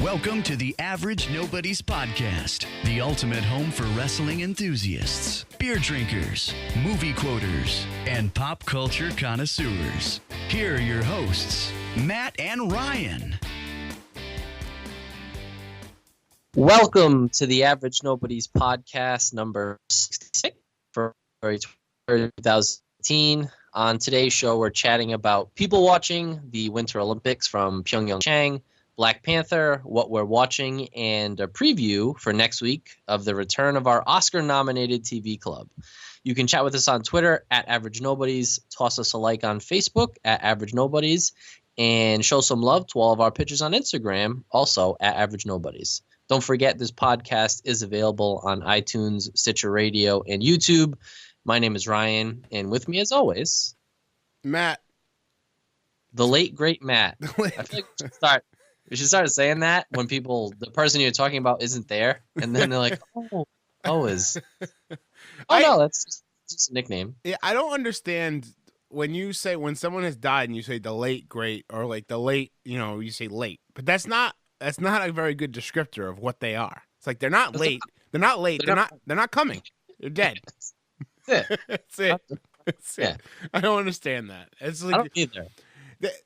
Welcome to the Average Nobody's Podcast, the ultimate home for wrestling enthusiasts, beer drinkers, movie quoters, and pop culture connoisseurs. Here are your hosts, Matt and Ryan. Welcome to the Average Nobody's Podcast, number 66 for February 2018. On today's show, we're chatting about people watching the Winter Olympics from Pyeongchang, Black Panther, what we're watching, and a preview for next week of the return of our Oscar-nominated TV club. You can chat with us on Twitter at Average Nobodies, toss us a like on Facebook at Average Nobodies, and show some love to all of our pictures on Instagram, also at Average Nobodies. Don't forget, this podcast is available on iTunes, Stitcher Radio, and YouTube. My name is Ryan, and with me, as always, Matt. The late, great Matt. I feel like we should start saying that when the person you're talking about isn't there, and then they're like, no, that's just a nickname. Yeah, I don't understand when someone has died and you say the late, great, or like the late, you say late, but that's not a very good descriptor of what they are. It's like they're not late. They're not coming. They're dead. That's it. That's it. That's it. I don't understand that. It's like, I don't either.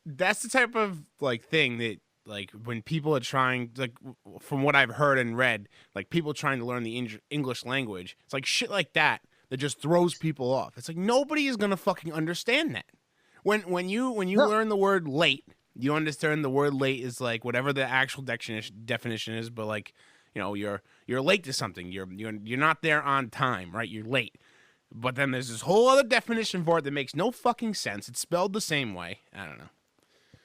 That's the type of thing that, when people are trying, from what I've heard and read, people trying to learn the English language, it's like shit like that just throws people off. It's like nobody is gonna fucking understand that. When you learn the word late, you understand the word late is whatever the actual definition is, but you're late to something. You're not there on time, right? You're late. But then there's this whole other definition for it that makes no fucking sense. It's spelled the same way. I don't know.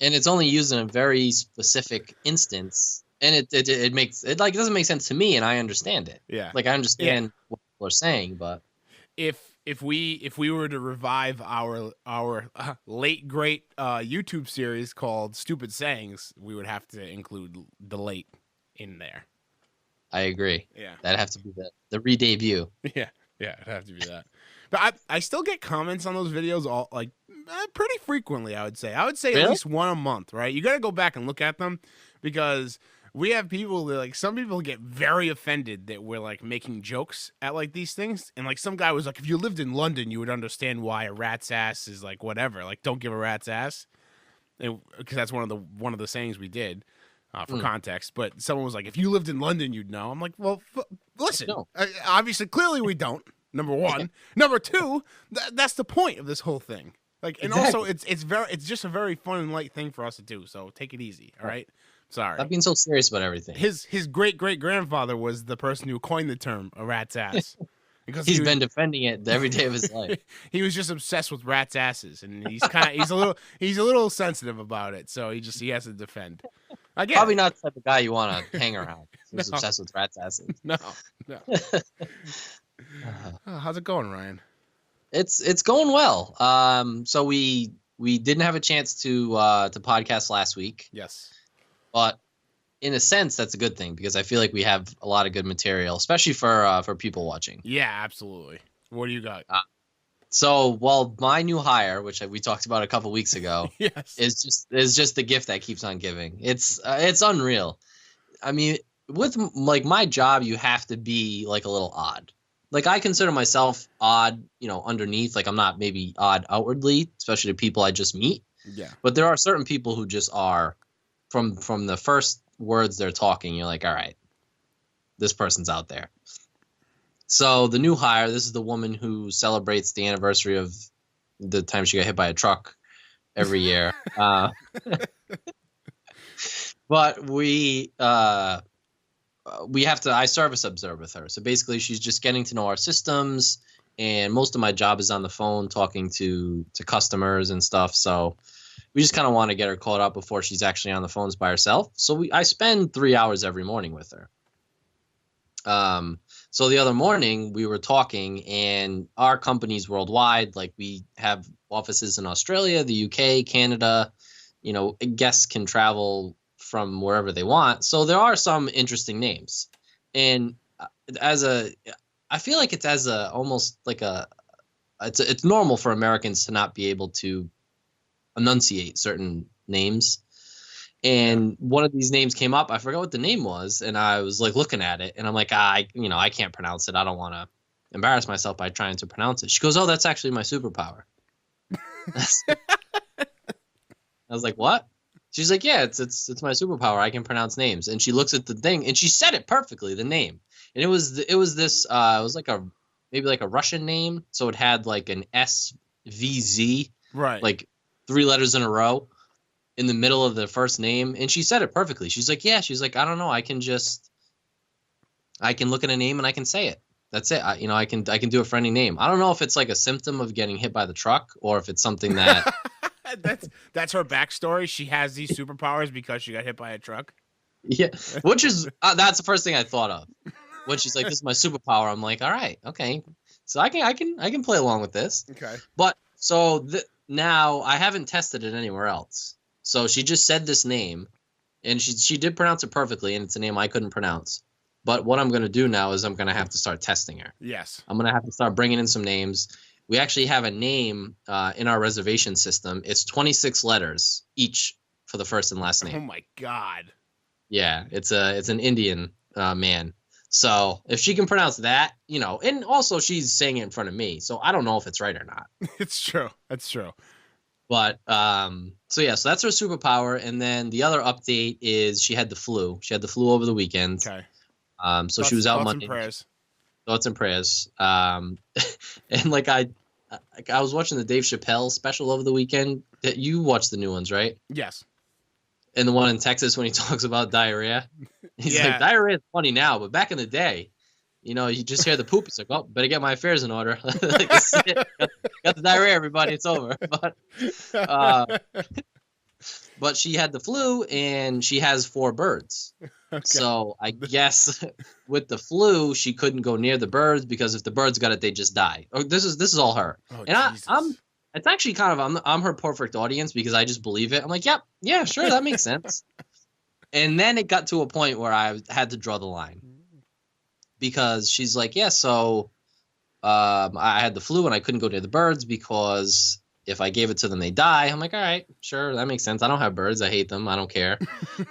And it's only used in a very specific instance, and it doesn't make sense to me, and I understand it. Yeah, I understand what people are saying, but if we were to revive our late great YouTube series called Stupid Sayings, we would have to include the late in there. I agree. Yeah, that'd have to be the re-debut. Yeah, it'd have to be that. But I still get comments on those videos all pretty frequently. I would say really? At least one a month, right? You got to go back and look at them because we have people that some people get very offended that we're making jokes at these things, and some guy was like, if you lived in London, you would understand why a rat's ass is whatever. Don't give a rat's ass, because that's one of the sayings we did for context. But someone was like, if you lived in London, you'd know. I'm like, well, listen, obviously, clearly we don't. Number one. Number two, that's the point of this whole thing. And also, it's just a very fun and light thing for us to do. So take it easy, all right? Sorry. Stop being so serious about everything. His great great grandfather was the person who coined the term "a rat's ass," because he's been defending it every day of his life. He was just obsessed with rats' asses, and he's a little sensitive about it. So he has to defend. Again, probably not the type of guy you want to hang around. He's obsessed with rats' asses. No. How's it going, Ryan? It's going well. So we didn't have a chance to podcast last week. Yes, but in a sense, that's a good thing because I feel like we have a lot of good material, especially for people watching. Yeah, absolutely. What do you got? My new hire, which we talked about a couple weeks ago, yes, is just the gift that keeps on giving. It's unreal. I mean, with my job, you have to be a little odd. I consider myself odd, underneath. I'm not maybe odd outwardly, especially to people I just meet. Yeah. But there are certain people who just are, from the first words they're talking, you're like, all right, this person's out there. So the new hire, this is the woman who celebrates the anniversary of the time she got hit by a truck every year. But I service observe with her. So basically she's just getting to know our systems, and most of my job is on the phone talking to customers and stuff. So we just kind of want to get her caught up before she's actually on the phones by herself. So I spend 3 hours every morning with her. So the other morning we were talking, and our company's worldwide. We have offices in Australia, the UK, Canada. Guests can travel from wherever they want. So there are some interesting names. And I feel like it's it's normal for Americans to not be able to enunciate certain names. And one of these names came up. I forgot what the name was, and I was like looking at it, and I'm like, I can't pronounce it. I don't want to embarrass myself by trying to pronounce it. She goes, "Oh, that's actually my superpower." I was like, "What?" She's like, "Yeah, it's my superpower. I can pronounce names." And she looks at the thing, and she said it perfectly, the name. And it was like maybe like a Russian name, so it had like an SVZ, Right. like 3 letters in a row in the middle of the first name, and she said it perfectly. She's like, "Yeah." She's like, "I don't know. I can look at a name and I can say it. That's it. I can do a friendly name. I don't know if it's like a symptom of getting hit by the truck or if it's something that." That's her backstory. She has these superpowers because she got hit by a truck. Yeah, which is that's the first thing I thought of when she's like, "This is my superpower." I'm like, "All right, okay." So I can play along with this. Okay. But so now I haven't tested it anywhere else. So she just said this name, and she did pronounce it perfectly, and it's a name I couldn't pronounce. But what I'm going to do now is I'm going to have to start testing her. Yes. I'm going to have to start bringing in some names. We actually have a name in our reservation system. It's 26 letters each for the first and last name. Oh my God. Yeah, it's an Indian man. So if she can pronounce that, and also she's saying it in front of me, so I don't know if it's right or not. It's true. That's true. But so that's her superpower. And then the other update is she had the flu. She had the flu over the weekend. Okay. So she was out Monday. Thoughts and prayers. And like I was watching the Dave Chappelle special over the weekend. That you watched the new ones, right? Yes. And the one in Texas when he talks about diarrhea. He's like, diarrhea is funny now, but back in the day, you just hear the poop. It's like, oh, better get my affairs in order. Like, got the diarrhea, everybody. It's over. But she had the flu, and she has 4 birds. Okay. So I guess with the flu, she couldn't go near the birds because if the birds got it, they just die. Oh, this is all her. Oh, and it's actually kind of I'm her perfect audience because I just believe it. I'm like, yep, yeah, sure, that makes sense. And then it got to a point where I had to draw the line. Because she's like, yeah, so I had the flu and I couldn't go near the birds because if I gave it to them, they die. I'm like, all right, sure, that makes sense. I don't have birds. I hate them. I don't care.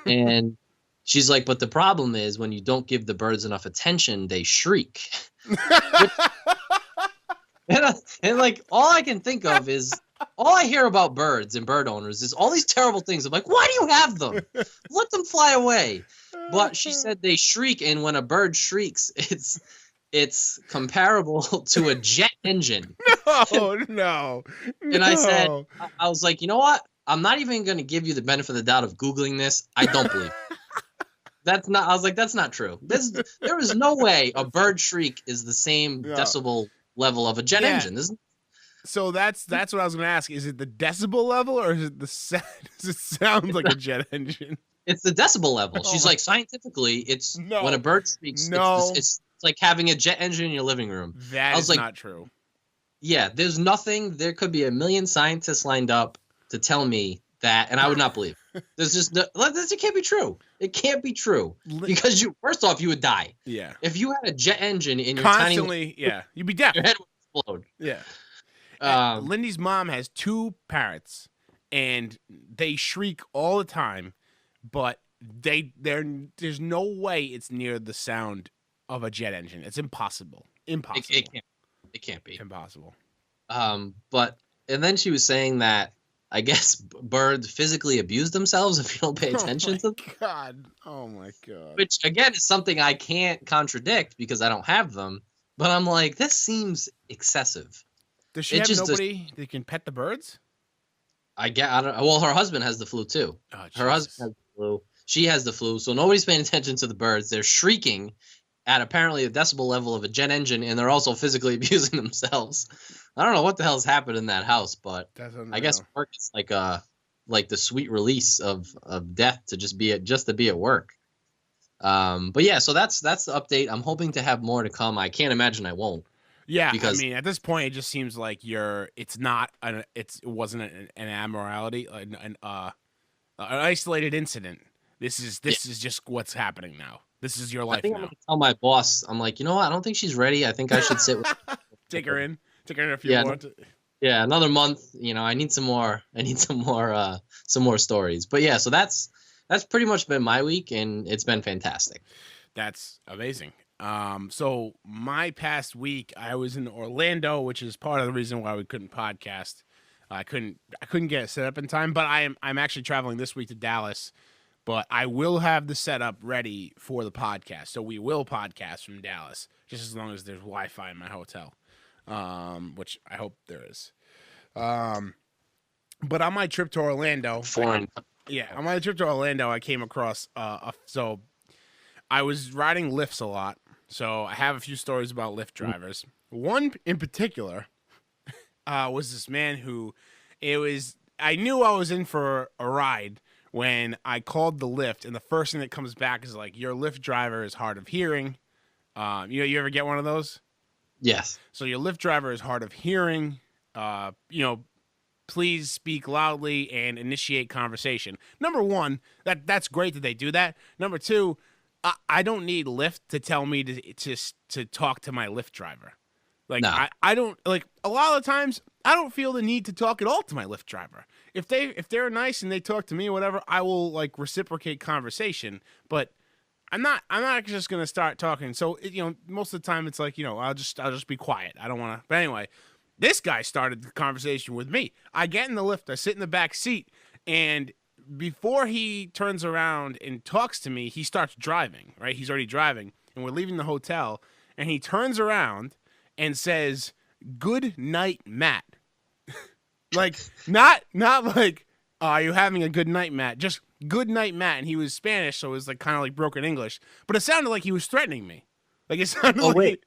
And she's like, but the problem is when you don't give the birds enough attention, they shriek. and like, all I can think of is all I hear about birds and bird owners is all these terrible things. I'm like, why do you have them? Let them fly away. But she said they shriek, and when a bird shrieks, it's comparable to a jet engine. No. And I said, I was like, you know what? I'm not even going to give you the benefit of the doubt of Googling this. I don't believe it. I was like, that's not true. There is no way a bird shriek is the same decibel level of a jet engine. So that's what I was going to ask. Is it the decibel level or is it does it sound like a jet engine? It's the decibel level. She's like, scientifically, when a bird speaks, it's like having a jet engine in your living room. That is not true. Yeah, there could be a million scientists lined up to tell me that, and I would not believe. There's just it can't be true. It can't be true because first off, you would die. Yeah. If you had a jet engine in your constantly, you'd be deaf. Your head would explode. Yeah. Lindy's mom has 2 parrots, and they shriek all the time. But there's no way it's near the sound of a jet engine. It's impossible. Impossible. It can't be. Impossible. And then she was saying that I guess birds physically abuse themselves if you don't pay attention to them. Oh my God. Which again is something I can't contradict because I don't have them. But I'm like, this seems excessive. Does she have nobody that can pet the birds? Well, her husband has the flu too. Oh, her husband has the flu. She has the flu. So nobody's paying attention to the birds. They're shrieking at apparently a decibel level of a jet engine, and they're also physically abusing themselves. I don't know what the hell's happened in that house, but I guess work is like the sweet release of death to just be at work. But yeah, so that's the update. I'm hoping to have more to come. I can't imagine I won't. Yeah, I mean, at this point, it just seems like it wasn't an abnormality, an isolated incident. This is just what's happening now. This is your life. I think I'm gonna tell my boss. I'm like, you know what? I don't think she's ready. I think I should sit with her. Take her in if you want. Yeah, another month. I need some more. Some more stories. But yeah, so that's that's pretty much been my week, and it's been fantastic. That's amazing. So my past week, I was in Orlando, which is part of the reason why we couldn't podcast. I couldn't get it set up in time, but I'm actually traveling this week to Dallas. But I will have the setup ready for the podcast, so we will podcast from Dallas, just as long as there's Wi-Fi in my hotel, which I hope there is. But on my trip to Orlando, on my trip to Orlando, I came across so I was riding Lyfts a lot, so I have a few stories about Lyft drivers. One in particular was this man who I knew I was in for a ride when I called the Lyft, and the first thing that comes back is like, your Lyft driver is hard of hearing. You ever get one of those? Yes. So your Lyft driver is hard of hearing. Please speak loudly and initiate conversation. Number one, that's great that they do that. Number two, I don't need Lyft to tell me to talk to my Lyft driver. Like, no. I don't, like, a lot of the times I don't feel the need to talk at all to my Lyft driver. If they're nice and they talk to me or whatever, I will like reciprocate conversation, but I'm not just going to start talking. So, most of the time it's like, I'll just be quiet. I don't want to. But anyway, this guy started the conversation with me. I get in the Lyft, I sit in the back seat, and before he turns around and talks to me, he starts driving, right? He's already driving, and we're leaving the hotel, and he turns around and says, "Good night, Matt." Like, not like, "Are you having a good night, Matt?" Just "Good night, Matt." And he was Spanish, so it was like kind of like broken English, but it sounded like he was threatening me. Like, it sounded like. Wait.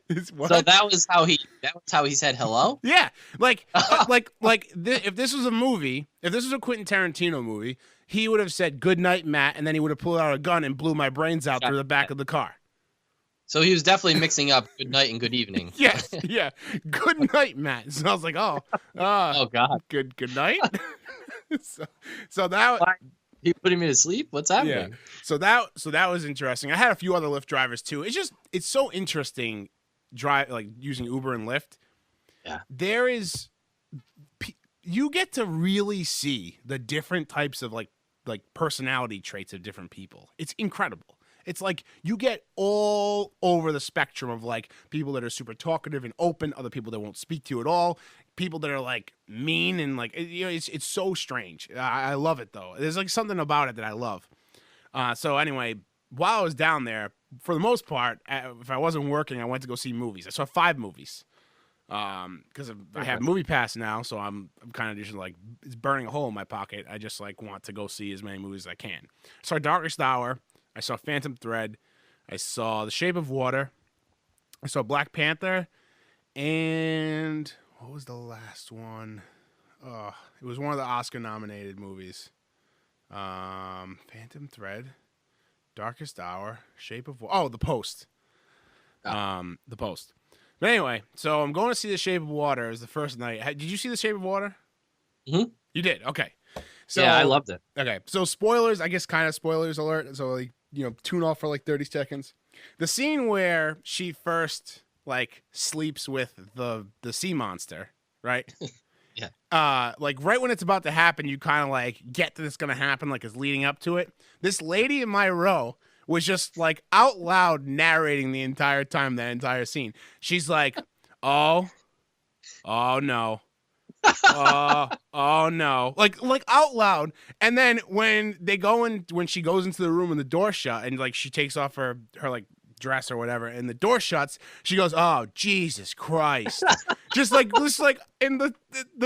So that was how he said hello? Yeah. Like, if this was a movie, if this was a Quentin Tarantino movie, he would have said, "Good night, Matt," and then he would have pulled out a gun and blew my brains out through the back of the car. So he was definitely mixing up good night and good evening. Yes, yeah. Good night, Matt. So I was like, oh God. Good night. so that you putting me to sleep? What's happening? Yeah. So that was interesting. I had a few other Lyft drivers too. It's so interesting using Uber and Lyft. Yeah. You get to really see the different types of like personality traits of different people. It's incredible. It's like you get all over the spectrum of like people that are super talkative and open, other people that won't speak to you at all, people that are like mean and like, it's so strange. I love it though. There's like something about it that I love. So anyway, while I was down there, for the most part, if I wasn't working, I went to go see movies. I saw 5 movies. Because I have Movie Pass now, so I'm kind of just like, it's burning a hole in my pocket. I just like want to go see as many movies as I can. I saw Darkest Hour. I saw Phantom Thread. I saw The Shape of Water. I saw Black Panther. And what was the last one? Oh, it was one of the Oscar-nominated movies. Phantom Thread, Darkest Hour, Shape of Water. Oh, The Post. The Post. But anyway, so I'm going to see The Shape of Water. It was the first night. Did you see The Shape of Water? Mm-hmm. You did? Okay. So, yeah, I loved it. Okay, so spoilers, I guess kind of spoilers alert. So, like, tune off for like 30 seconds. The scene where she first, like, sleeps with the sea monster, right? Yeah. Like, right when it's about to happen, you kind of, like, get that it's going to happen, like, it's leading up to it. This lady in my row was just, like, out loud narrating the entire time, that entire scene. She's like, oh no. Oh no. Like out loud. And then when she goes into the room and the door shut and like she takes off her like dress or whatever and the door shuts, she goes, "Oh, Jesus Christ." just like and the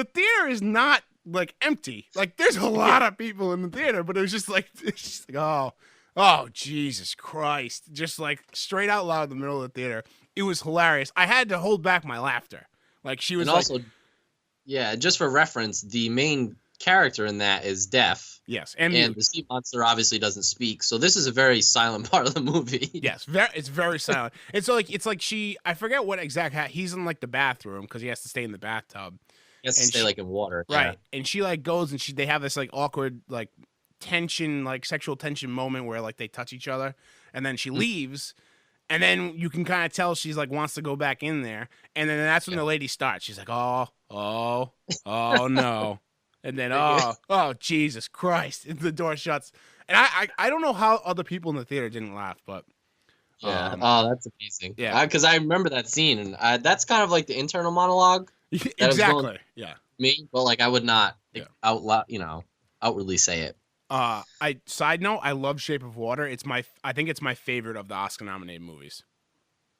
theater is not like empty. Like there's a lot of people in the theater, but it's just like oh Jesus Christ. Just like straight out loud in the middle of the theater. It was hilarious. I had to hold back my laughter. Like she was and also, yeah, just for reference, the main character in that is deaf. Yes, and the sea monster obviously doesn't speak. So this is a very silent part of the movie. Yes, it's very silent. And so like it's like I forget what exact he's in like the bathroom because he has to stay in the bathtub. He has to stay like in water. Right. Yeah. And she like goes and they have this like awkward like tension, like sexual tension moment where like they touch each other and then she leaves. And then you can kind of tell she's like wants to go back in there. And then that's when the lady starts. She's like, oh no. And then, oh, Jesus Christ. And the door shuts. And I don't know how other people in the theater didn't laugh, but Yeah. Oh, that's amazing. Yeah. Because I remember that scene, and that's kind of like the internal monologue. exactly. Yeah. Me, but like I would not Yeah. out loud, outwardly say it. Side note, I love Shape of Water. I think it's my favorite of the Oscar nominated movies.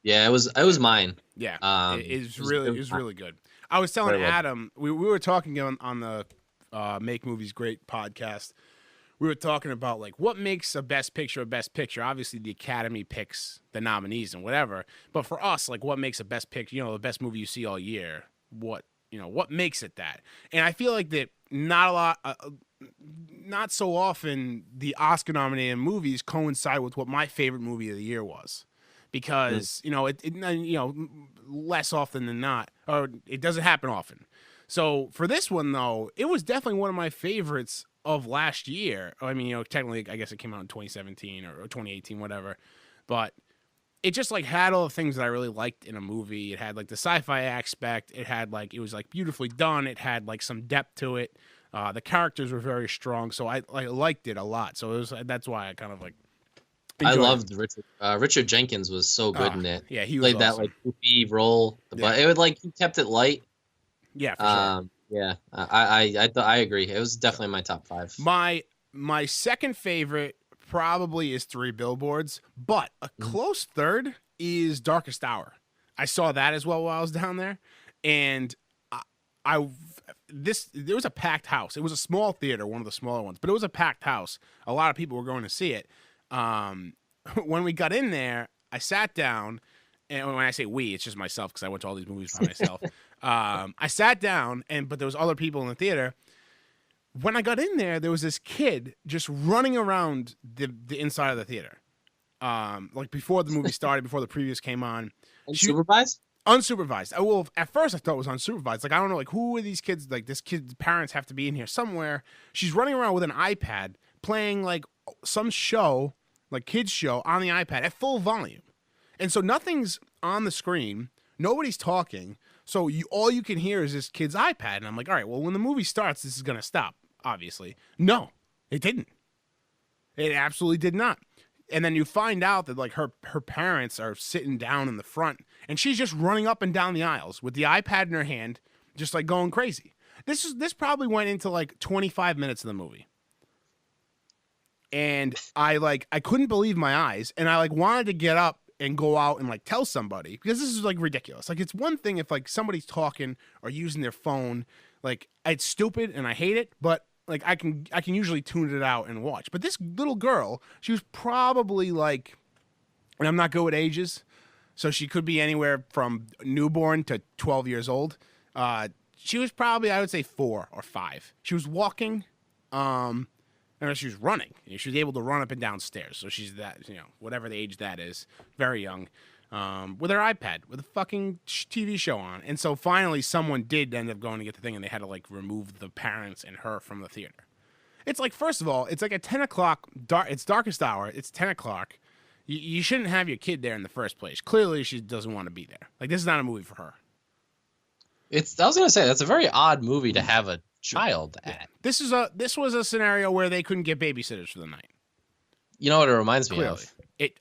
Yeah, it was mine. Yeah. It was really good. I was telling Adam, we were talking on the Make Movies Great podcast. We were talking about like what makes a best picture a best picture. Obviously the Academy picks the nominees and whatever, but for us, like what makes a best picture, the best movie you see all year, what makes it that? And I feel like that not so often the Oscar nominated movies coincide with what my favorite movie of the year was. Because, less often than not, or it doesn't happen often. So for this one though, it was definitely one of my favorites of last year. I mean, technically, I guess it came out in 2017 or 2018, whatever. But it just like had all the things that I really liked in a movie. It had like the sci-fi aspect. It had like it was like beautifully done. It had like some depth to it. The characters were very strong, so I liked it a lot. So that's why I kind of like. I loved Richard Jenkins was so good in it. Yeah, he was played awesome. That like goofy role, but it would like he kept it light. Yeah, for sure. Yeah, I agree. It was definitely my top 5. My second favorite probably is 3 Billboards, but a close third is Darkest Hour. I saw that as well while I was down there, and there was a packed house. It was a small theater, one of the smaller ones, but it was a packed house. A lot of people were going to see it. When we got in there, I sat down, and when I say we, it's just myself because I went to all these movies by myself. I sat down, but there was other people in the theater. When I got in there was this kid just running around the inside of the theater, like before the movie started, before the previews came on. Unsupervised? Unsupervised. Well, at first I thought it was unsupervised. Like I don't know, like who are these kids? Like this kid's parents have to be in here somewhere. She's running around with an iPad playing like some show, like kids show on the iPad at full volume, and so nothing's on the screen. Nobody's talking. So all you can hear is this kid's iPad. And I'm like, all right, well, when the movie starts, this is going to stop, obviously. No, it didn't. It absolutely did not. And then you find out that like her parents are sitting down in the front, and she's just running up and down the aisles with the iPad in her hand, just like going crazy. This probably went into like 25 minutes of the movie. And I couldn't believe my eyes, and I like wanted to get up and go out and like tell somebody, because this is like ridiculous. Like it's one thing if like somebody's talking or using their phone, like it's stupid and I hate it, but like I can usually tune it out and watch. But this little girl, she was probably like, and I'm not good with ages, so she could be anywhere from newborn to 12 years old. She was probably, I would say 4 or 5. She was walking, and she was running. She was able to run up and down stairs. So she's that, whatever the age that is, very young, with her iPad, with a fucking TV show on. And so finally someone did end up going to get the thing, and they had to like remove the parents and her from the theater. It's like, first of all, it's like at 10 o'clock, it's Darkest Hour, it's 10 o'clock. You shouldn't have your kid there in the first place. Clearly she doesn't want to be there. Like this is not a movie for her. I was going to say, that's a very odd movie to have a child at. This was a scenario where they couldn't get babysitters for the night. You know what it reminds me of?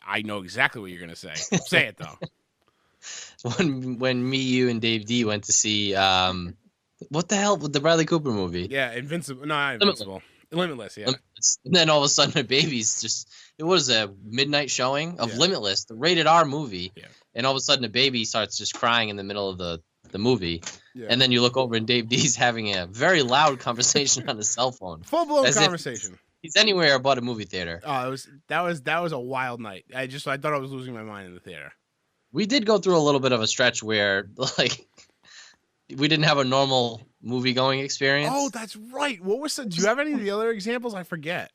I know exactly what you're gonna say. Say it though. When me, you, and Dave D went to see what the hell with the Bradley Cooper movie? Yeah, Invincible. No, not Invincible. Limitless. Yeah. Limitless. And then all of a sudden, my baby's just. It was a midnight showing of Limitless, the rated R movie, and all of a sudden, a baby starts just crying in the middle of the movie. Yeah. And then you look over and Dave D's having a very loud conversation on his cell phone. Full-blown conversation. He's anywhere but a movie theater. Oh, that was a wild night. I thought I was losing my mind in the theater. We did go through a little bit of a stretch where like we didn't have a normal movie going experience. Oh, that's right. Do you have any of the other examples? I forget.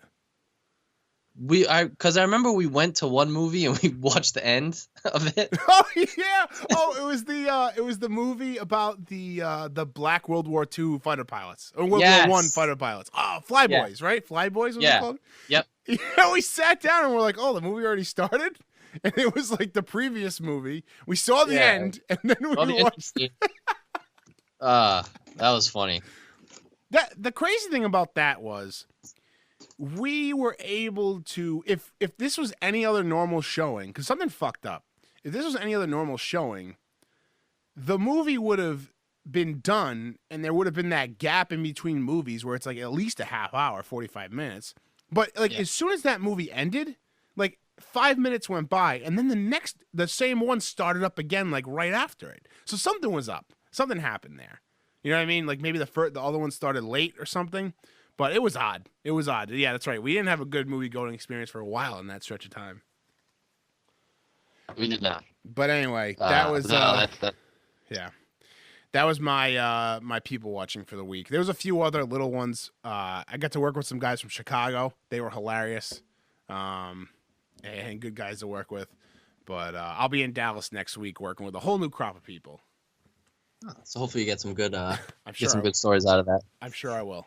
Because I remember we went to one movie and we watched the end of it. Oh yeah. Oh, it was the movie about the Black World War II fighter pilots or World War I fighter pilots. Oh, Flyboys, right? Flyboys was it called? Yep. Yeah, we sat down and we're like, oh, the movie already started, and it was like the previous movie. We saw the end, and then we watched. That was funny. The crazy thing about that was, we were able to, if this was any other normal showing, because something fucked up. If this was any other normal showing, the movie would have been done, and there would have been that gap in between movies where it's like at least a half hour, 45 minutes. But like as soon as that movie ended, like 5 minutes went by, and then the same one started up again, like right after it. So something was up. Something happened there. You know what I mean? Like maybe the other one started late or something. But it was odd. It was odd. Yeah, that's right. We didn't have a good movie going experience for a while in that stretch of time. We did not. But anyway, that was that's yeah. That was my my people watching for the week. There was a few other little ones. I got to work with some guys from Chicago. They were hilarious, and good guys to work with. But I'll be in Dallas next week working with a whole new crop of people. So hopefully you get some good get some good stories out of that. I'm sure I will.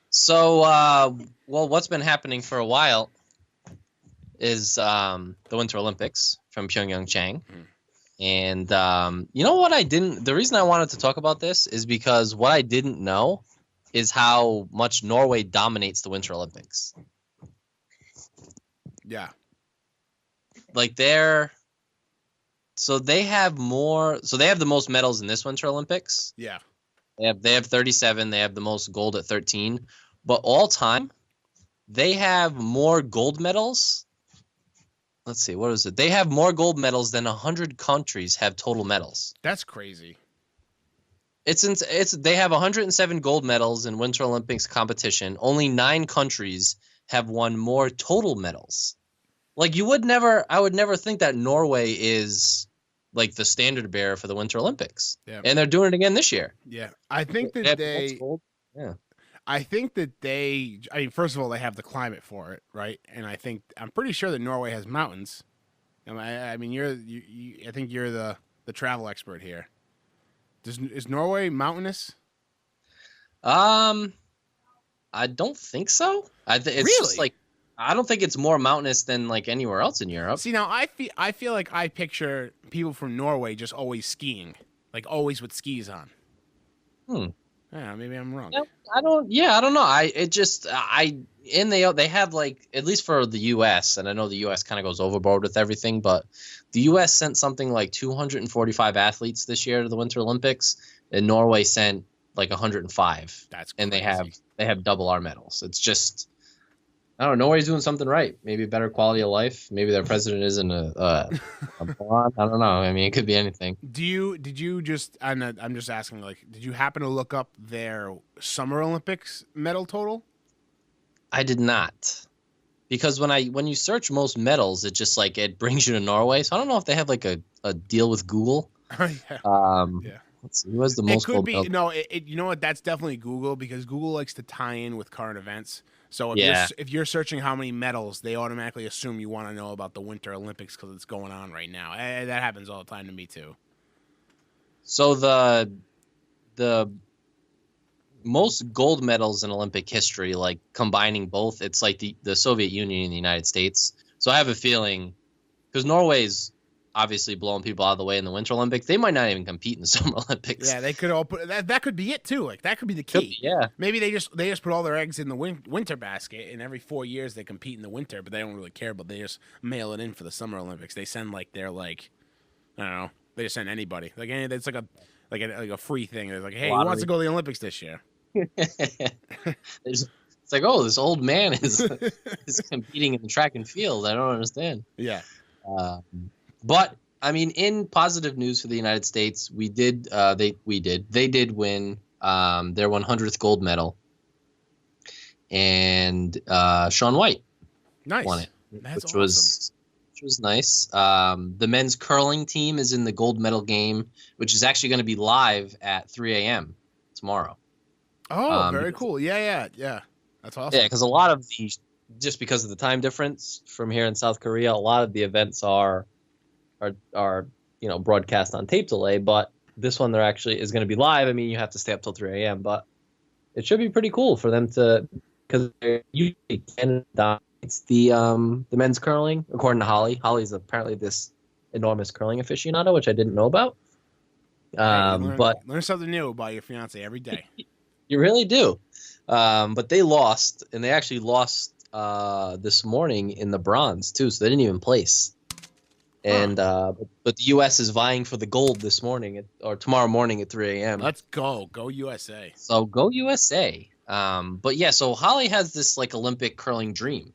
So well, what's been happening for a while is the Winter Olympics from Pyeongchang. And you know what the reason I wanted to talk about this is because what I didn't know is how much Norway dominates the Winter Olympics. Yeah. Like they have the most medals in this Winter Olympics. Yeah. They have 37, they have the most gold at 13, but all time they have more gold medals. Let's see, what is it? They have more gold medals than 100 countries have total medals. That's crazy. They have 107 gold medals in Winter Olympics competition. Only 9 countries have won more total medals. Like I would never think that Norway is like the standard bearer for the Winter Olympics. Yeah. And they're doing it again this year. Yeah. I think that I mean, first of all, they have the climate for it, right? And I'm pretty sure that Norway has mountains. I mean, I think you're the travel expert here. Is Norway mountainous? I don't think so. It's really? Just like I don't think it's more mountainous than like anywhere else in Europe. See, now I feel like I picture people from Norway just always skiing, like always with skis on. Yeah, maybe I'm wrong. I don't know. They have like, at least for the U.S., and I know the U.S. kind of goes overboard with everything, but the U.S. sent something like 245 athletes this year to the Winter Olympics, and Norway sent like 105. That's crazy. And they have double our medals. It's just, I don't know. Norway's doing something right. Maybe a better quality of life. Maybe their president isn't a moron. I don't know. I mean, it could be anything. Did you just? I'm just asking. Like, did you happen to look up their Summer Olympics medal total? I did not, because when you search most medals, it just like it brings you to Norway. So I don't know if they have like a deal with Google. Yeah. Yeah. Let's see. Who has the most? It could gold be medals? You know what? That's definitely Google, because Google likes to tie in with current events. So if you're searching how many medals, they automatically assume you want to know about the Winter Olympics because it's going on right now. That happens all the time to me too. So the most gold medals in Olympic history, like combining both, it's like the Soviet Union and the United States. So I have a feeling, because Norway's obviously blowing people out of the way in the Winter Olympics, they might not even compete in the Summer Olympics. Yeah, they could all put that could be it too. Like that could be the key. Yeah. Maybe they just put all their eggs in the winter basket, and every 4 years they compete in the winter, but they don't really care. But they just mail it in for the Summer Olympics. They send I don't know. They just send anybody. Like it's like a free thing. It's like, hey, who wants to go to the Olympics this year? It's like, oh, this old man is competing in the track and field. I don't understand. Yeah. But I mean, in positive news for the United States, they did win their 100th gold medal, and Shaun White won it, which was nice. The men's curling team is in the gold medal game, which is actually going to be live at 3 a.m. tomorrow. Oh, very cool. Yeah. That's awesome. Yeah, because a lot of just because of the time difference from here in South Korea, a lot of the events are broadcast on tape delay, but this one is going to be live. I mean, you have to stay up till 3 a.m., but it should be pretty cool for them to, because usually Canada dominates the men's curling, according to Holly. Holly's apparently this enormous curling aficionado, which I didn't know about. But learn something new about your fiance every day. You really do. But they lost, and they actually lost this morning in the bronze too, so they didn't even place. And but the U.S. is vying for the gold this morning or tomorrow morning at 3 a.m. Let's go USA. So go USA. But yeah, so Holly has this like Olympic curling dream,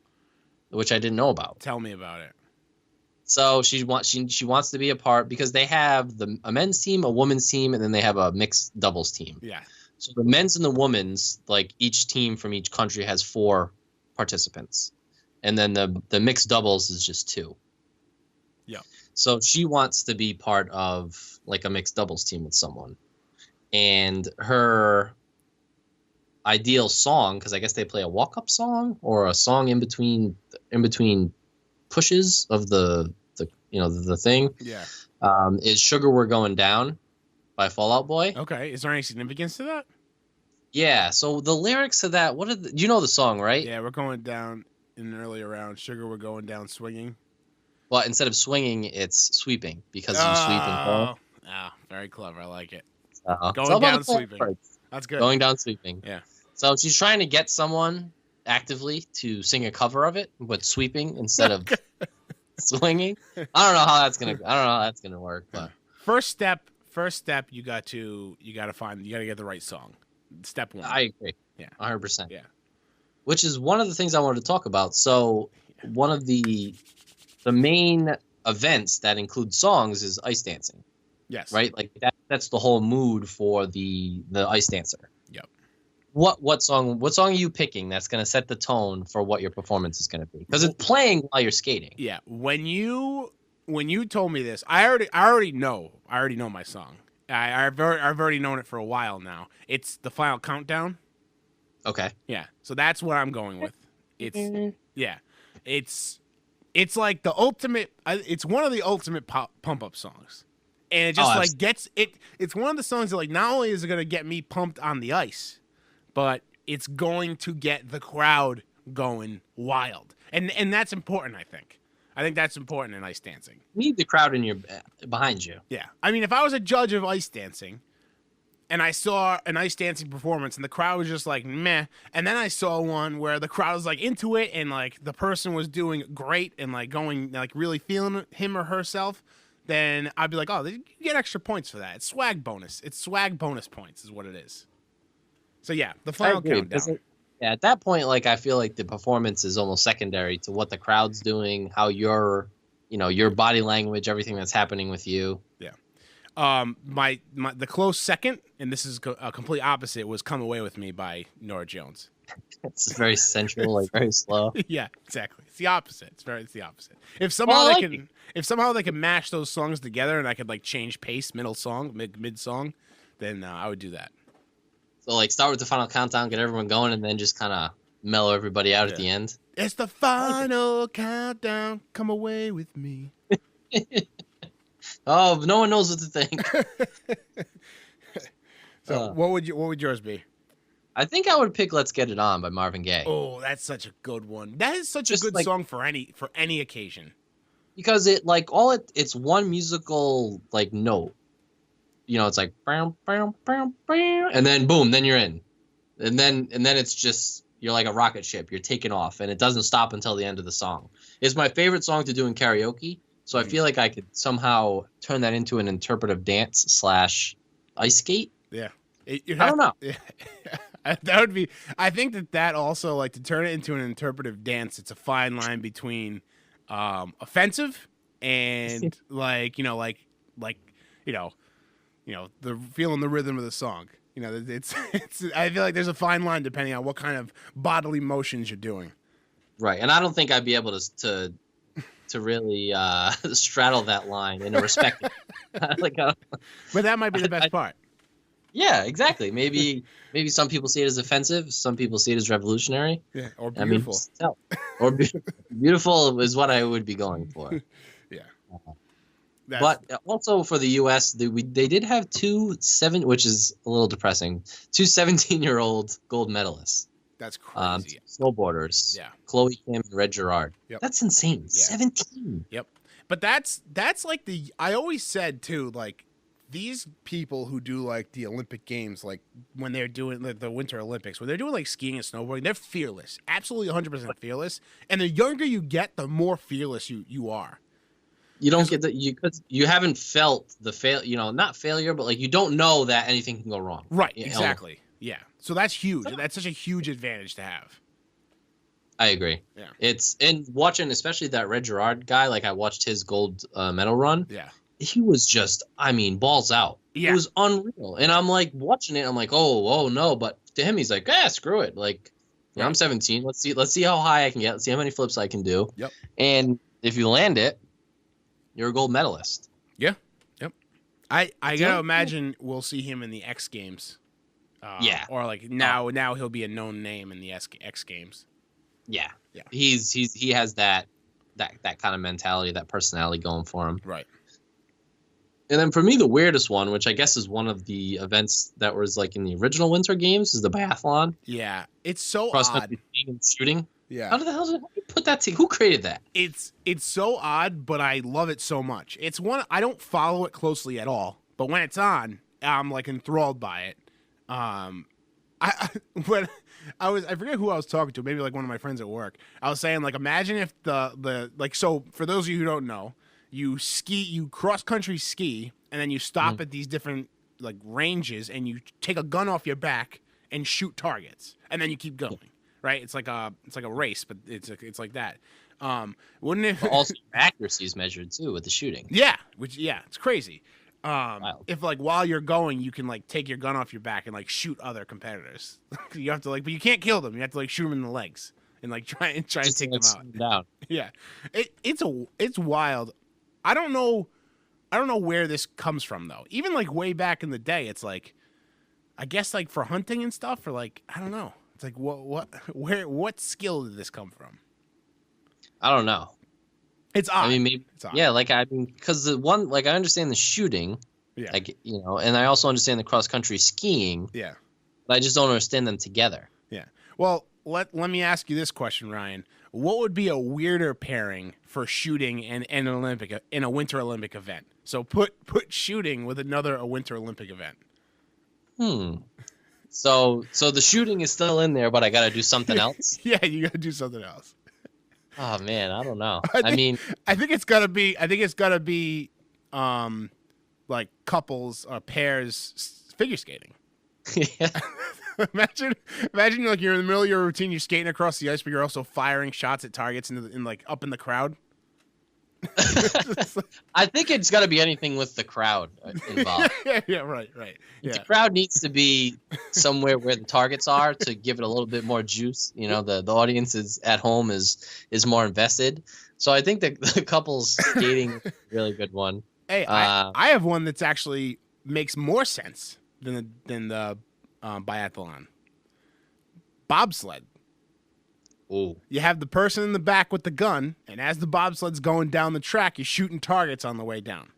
which I didn't know about. Tell me about it. So she wants to be a part because they have a men's team, a women's team, and then they have a mixed doubles team. Yeah. So the men's and the women's, like each team from each country has 4 participants, and then the mixed doubles is just 2. Yeah. So she wants to be part of like a mixed doubles team with someone, and her ideal song, because I guess they play a walk-up song or a song in between pushes of the thing. Yeah. Is "Sugar We're Going Down" by Fall Out Boy. Okay. Is there any significance to that? Yeah. So the lyrics to that, you know the song, right? Yeah, we're going down in an earlier round. Sugar, we're going down swinging. Well, instead of swinging, it's sweeping because you sweep and fall. Oh, very clever. I like it. It's Going all about down the sweeping. parts. That's good. Going down sweeping. Yeah. So she's trying to get someone actively to sing a cover of it, but sweeping instead of swinging. I don't know how that's gonna work. But First step, you got to get the right song. Step 1. I agree. Yeah. 100%. Yeah. Which is one of the things I wanted to talk about. So one of the main events that include songs is ice dancing. Yes. Right? Like that's the whole mood for the ice dancer. Yep. What song are you picking that's going to set the tone for what your performance is going to be? Because it's playing while you're skating. Yeah. When you told me this, I already know my song. I've already known it for a while now. It's the Final Countdown. Okay. Yeah. So that's what I'm going with. It's like the ultimate. It's one of the ultimate pump up songs, and it just gets it. It's one of the songs that like not only is it gonna get me pumped on the ice, but it's going to get the crowd going wild, and that's important. I think that's important in ice dancing. You need the crowd behind you. Yeah. I mean, if I was a judge of ice dancing and I saw an ice dancing performance and the crowd was just like, meh, and then I saw one where the crowd was like into it and like the person was doing great and like going, like really feeling him or herself, then I'd be like, oh, you get extra points for that. It's swag bonus. It's swag bonus points is what it is. So yeah, the Final Countdown. At that point, like I feel like the performance is almost secondary to what the crowd's doing, how your body language, everything that's happening with you. Yeah. The close second, and this is a complete opposite, was "Come Away with Me" by Norah Jones. It's very sensual, like very slow. Yeah, exactly. It's the opposite. It's the opposite. If somehow they can mash those songs together, and I could like change pace, mid song, then I would do that. So like start with the Final Countdown, get everyone going, and then just kind of mellow everybody out at the end. It's the final countdown. Come away with me. Oh, no one knows what to think. So what would yours be? I think I would pick "Let's Get It On" by Marvin Gaye. Oh, that's such a good one. That is such a good song for any occasion. Because it's one musical like note. It's like bam, bam, bam, bam, and then boom, then you're in. And then it's just you're like a rocket ship. You're taking off, and it doesn't stop until the end of the song. It's my favorite song to do in karaoke. So I feel like I could somehow turn that into an interpretive dance / ice skate. Yeah. I don't know. That would be. I think that also like to turn it into an interpretive dance. It's a fine line between offensive and the feeling the rhythm of the song. It's. I feel like there's a fine line depending on what kind of bodily motions you're doing. Right, and I don't think I'd be able to really straddle that line in a respect. But that might be the best part. Yeah, exactly. Maybe some people see it as offensive. Some people see it as revolutionary. Yeah, or beautiful. Beautiful is what I would be going for. Yeah. But also for the U.S., they did have which is a little depressing, 2 17-year-old gold medalists. That's crazy. Snowboarders. Yeah. Chloe Kim and Red Gerard. Yep. That's insane. Yeah. 17. Yep. But that's like I always said too, like these people who do like the Olympic Games, like when they're doing the Winter Olympics, when they're doing like skiing and snowboarding, they're fearless, absolutely 100% fearless. And the younger you get, the more fearless you are. You don't get you haven't felt the not failure, but like you don't know that anything can go wrong. Right. Exactly. Yeah. So that's huge. That's such a huge advantage to have. I agree. Yeah. It's and watching, especially that Red Gerard guy. Like I watched his gold medal run. Yeah. He was just, balls out. Yeah. It was unreal. And I'm like watching it. I'm like, oh no. But to him, he's like, screw it. Like, I'm 17. Let's see how high I can get. Let's see how many flips I can do. Yep. And if you land it, you're a gold medalist. Yeah. Yep. I gotta imagine we'll see him in the X Games. Yeah. Or like now he'll be a known name in the X Games. Yeah. Yeah. He has that kind of mentality, that personality going for him. Right. And then for me, the weirdest one, which I guess is one of the events that was like in the original Winter Games, is the biathlon. Yeah, it's so odd. And shooting. Yeah. How the hell did you put that to? Who created that? It's so odd, but I love it so much. It's one I don't follow it closely at all, but when it's on, I'm like enthralled by it. I forget who I was talking to, maybe like one of my friends at work. I was saying like imagine if the so for those of you who don't know, you cross country ski and then you stop at these different like ranges and you take a gun off your back and shoot targets and then you keep going. Right? It's like a race, but it's like that. Wouldn't it? But also accuracy is measured too with the shooting. Yeah, it's crazy. If like while you're going, you can like take your gun off your back and like shoot other competitors. You have to like, but you can't kill them. You have to like shoot them in the legs and like try and take them out. Down. Yeah, it's wild. I don't know where this comes from though. Even like way back in the day, it's like, I guess like for hunting and stuff, or like I don't know. It's like what skill did this come from? I don't know. It's odd. I mean, maybe it's odd. Yeah, like because the one, like I understand the shooting, yeah, like and I also understand the cross country skiing, yeah, but I just don't understand them together. Yeah. Well, let me ask you this question, Ryan. What would be a weirder pairing for shooting and in a Winter Olympic event? So put shooting with a Winter Olympic event. So the shooting is still in there, but I got to do something else. Yeah, you got to do something else. Oh man, I don't know. I think it's gotta be, like couples or pairs figure skating. Yeah. Imagine like you're in the middle of your routine, you're skating across the ice, but you're also firing shots at targets up in the crowd. I think it's got to be anything with the crowd involved. Yeah, right. Yeah. The crowd needs to be somewhere where the targets are to give it a little bit more juice. The audience is at home is more invested. So I think the couples skating is a really good one. Hey, I have one that's actually makes more sense than the biathlon. Bobsled. Ooh. You have the person in the back with the gun, and as the bobsled's going down the track, you're shooting targets on the way down.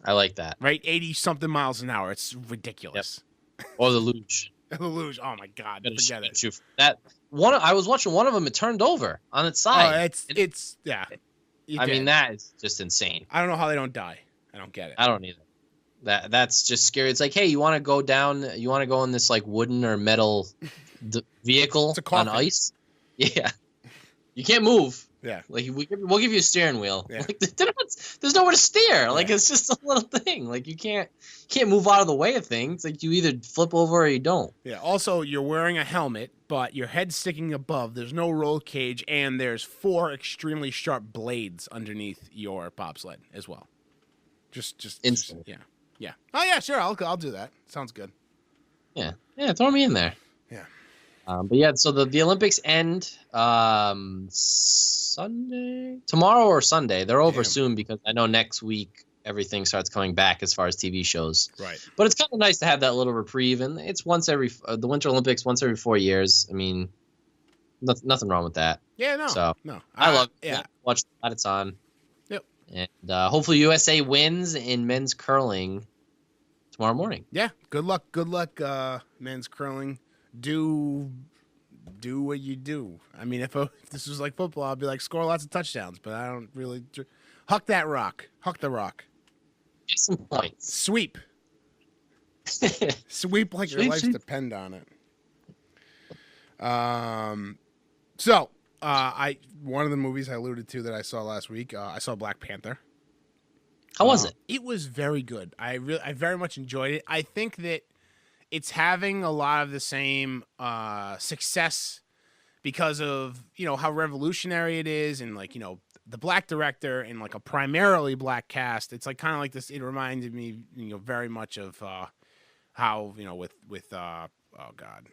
I like that. Right? 80-something miles an hour. It's ridiculous. Yep. Or the luge. The luge. Oh, my God. Forget it. That one, I was watching one of them. It turned over on its side. It's yeah. I mean, that is just insane. I don't know how they don't die. I don't get it. I don't either. That's just scary. It's like, hey, you want to go down? You want to go in this like wooden or metal vehicle on ice? Yeah, you can't move. Yeah, like we'll give you a steering wheel. Yeah. Like, there's nowhere to steer. Like it's just a little thing. Like you can't move out of the way of things. Like you either flip over or you don't. Yeah. Also, you're wearing a helmet, but your head's sticking above. There's no roll cage, and there's 4 extremely sharp blades underneath your bobsled as well. Just yeah. Oh yeah, sure. I'll do that. Sounds good. Yeah. Throw me in there. Yeah. But yeah, so the Olympics end Sunday, tomorrow or Sunday. They're over soon because I know next week everything starts coming back as far as TV shows. Right. But it's kind of nice to have that little reprieve, and it's the Winter Olympics once every 4 years. I mean, nothing wrong with that. Yeah, no. So no, I love it. Yeah. Watch that it's on. Yep. And hopefully USA wins in men's curling tomorrow morning. Yeah. Good luck, men's curling. Do what you do. I mean, if this was like football, I'd be like, score lots of touchdowns, but I don't really. Huck that rock. Huck the rock. Get some points. Sweep. Sweep like your Sweep, lives sweep. depend on it. So one of the movies I alluded to that I saw last week, I saw Black Panther. How was it? It was very good. I very much enjoyed it. I think that it's having a lot of the same success because of, you know, how revolutionary it is, and like, you know, the black director and like a primarily black cast. It's like kind of like this. It reminded me, you know, very much of how, you know, with oh god,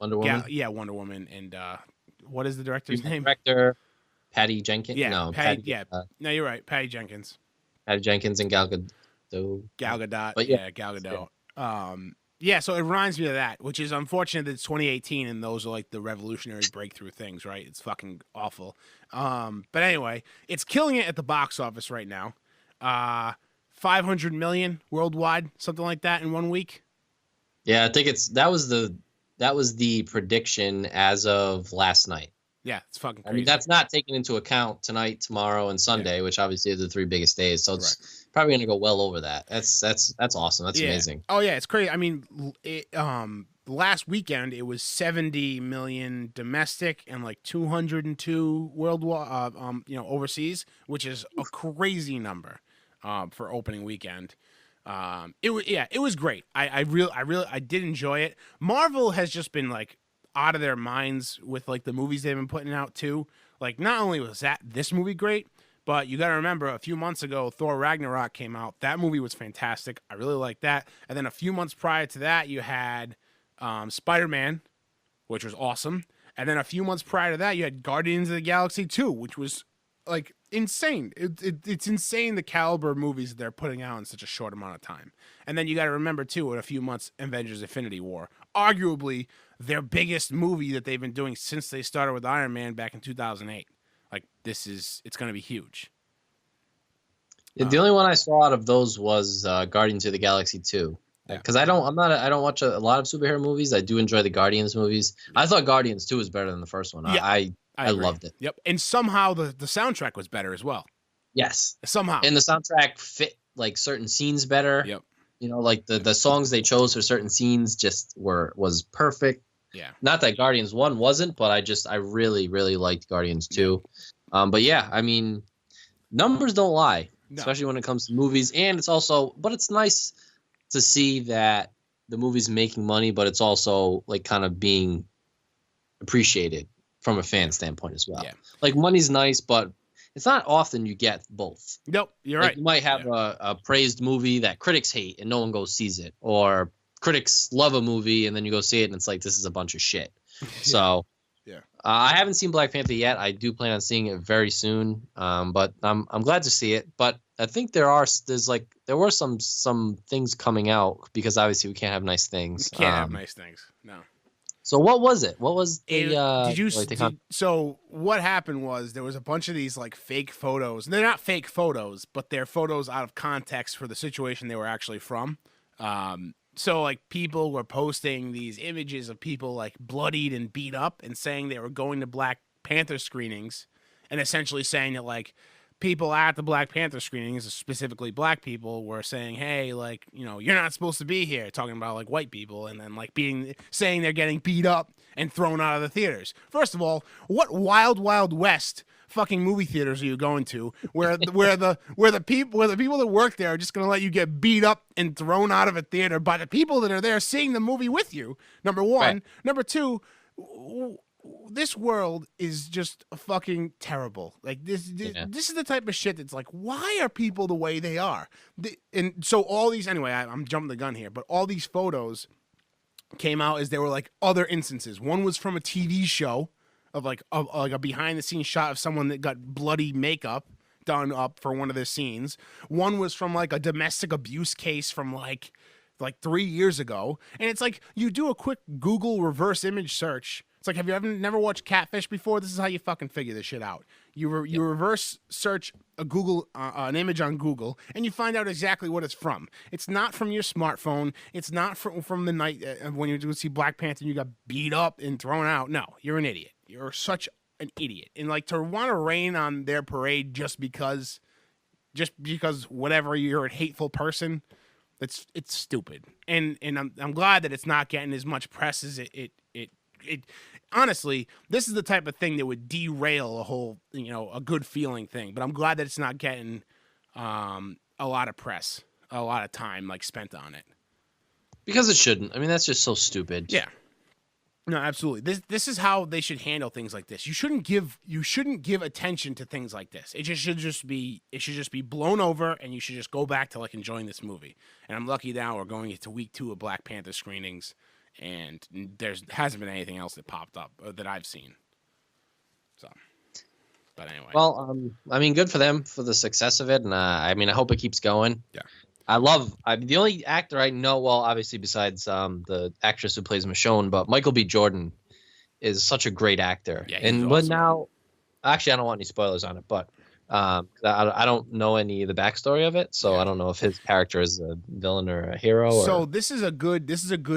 Wonder Woman. Wonder Woman, and what is the director's name? Director Patty Jenkins. Yeah, No, no, you're right, Patty Jenkins. Patty Jenkins and Gal Gadot. Gal Gadot. But yeah, Gal Gadot. Yeah, so it reminds me of that, which is unfortunate that it's 2018 and those are like the revolutionary breakthrough things, right? It's fucking awful. But anyway, it's killing it at the box office right now. 500 million worldwide, something like that in 1 week. Yeah, I think that was the prediction as of last night. Yeah, it's fucking crazy. I mean, that's not taking into account tonight, tomorrow, and Sunday, which obviously are the 3 biggest days. So it's probably going to go well over that. That's awesome. That's amazing. Oh yeah, it's crazy. I mean, last weekend it was 70 million domestic and like 202 worldwide, overseas, which is a crazy number for opening weekend. It was great. I did enjoy it. Marvel has just been like out of their minds with like the movies they've been putting out too. Like, not only was this movie great, but you got to remember a few months ago Thor Ragnarok came out. That movie was fantastic. I really liked that. And then a few months prior to that you had Spider-Man, which was awesome. And then a few months prior to that you had Guardians of the Galaxy 2, which was like insane. It's insane the caliber of movies that they're putting out in such a short amount of time. And then you got to remember too, in a few months, Avengers: Infinity War, arguably their biggest movie that they've been doing since they started with Iron Man back in 2008. Like, it's going to be huge. The only one I saw out of those was Guardians of the Galaxy 2. Because I don't watch a lot of superhero movies. I do enjoy the Guardians movies. I thought Guardians 2 was better than the first one. Yeah, I loved it. Yep. And somehow the soundtrack was better as well. Yes. Somehow. And the soundtrack fit like certain scenes better. Yep. You know, like the songs they chose for certain scenes just was perfect. Yeah. Not that Guardians 1 wasn't, but I really, really liked Guardians 2. But yeah, I mean, numbers don't lie, especially when it comes to movies. And but it's nice to see that the movie's making money, but it's also like kind of being appreciated from a fan standpoint as well. Yeah. Like, money's nice, but it's not often you get both. Nope, you're like, right. You might have a praised movie that critics hate and no one goes sees it, or critics love a movie and then you go see it and it's like, this is a bunch of shit. So I haven't seen Black Panther yet. I do plan on seeing it very soon. But I'm glad to see it. But I think there were some things coming out, because obviously we can't have nice things. We can't have nice things. No. So what was it? What was the so what happened was there was a bunch of these like fake photos. They're not fake photos, but they're photos out of context for the situation they were actually from. So like people were posting these images of people like bloodied and beat up and saying they were going to Black Panther screenings, and essentially saying that like people at the Black Panther screenings, specifically black people, were saying, hey, like, you know, you're not supposed to be here, talking about like white people, and then like saying they're getting beat up and thrown out of the theaters. First of all, what wild west fucking movie theaters are you going to where the people that work there are just going to let you get beat up and thrown out of a theater by the people that are there seeing the movie with you? Number one. Right. Number two, this world is just fucking terrible. Like, this is the type of shit that's like, why are people the way they are? And so all these, anyway, I'm jumping the gun here, but all these photos came out as there were like other instances. One was from a TV show of like a behind the scenes shot of someone that got bloody makeup done up for one of their scenes. One was from like a domestic abuse case from like 3 years ago. And it's like, you do a quick Google reverse image search. It's like, have you never watched Catfish before? This is how you fucking figure this shit out. You reverse search an image on Google, and you find out exactly what it's from. It's not from your smartphone. It's not from the night when you see Black Panther and you got beat up and thrown out. No, you're an idiot. You're such an idiot. And like, to want to rain on their parade just because whatever, you're a hateful person, It's stupid, and I'm glad that it's not getting as much press as it. Honestly, this is the type of thing that would derail a whole, a good feeling thing. But I'm glad that it's not getting a lot of press, a lot of time like spent on it. Because it shouldn't. I mean, that's just so stupid. Yeah. No, absolutely. This is how they should handle things like this. You shouldn't give attention to things like this. It should just be blown over, and you should just go back to like enjoying this movie. And I'm lucky now we're going into week 2 of Black Panther screenings, and hasn't been anything else that popped up that I've seen. So, but anyway. Well, I mean, good for them for the success of it, and I mean, I hope it keeps going. Yeah. The only actor I know, well, obviously besides the actress who plays Michonne, but Michael B. Jordan is such a great actor. Yeah, and awesome. But now, actually, I don't want any spoilers on it, but I don't know any of the backstory of it, so I don't know if his character is a villain or a hero. So this is a good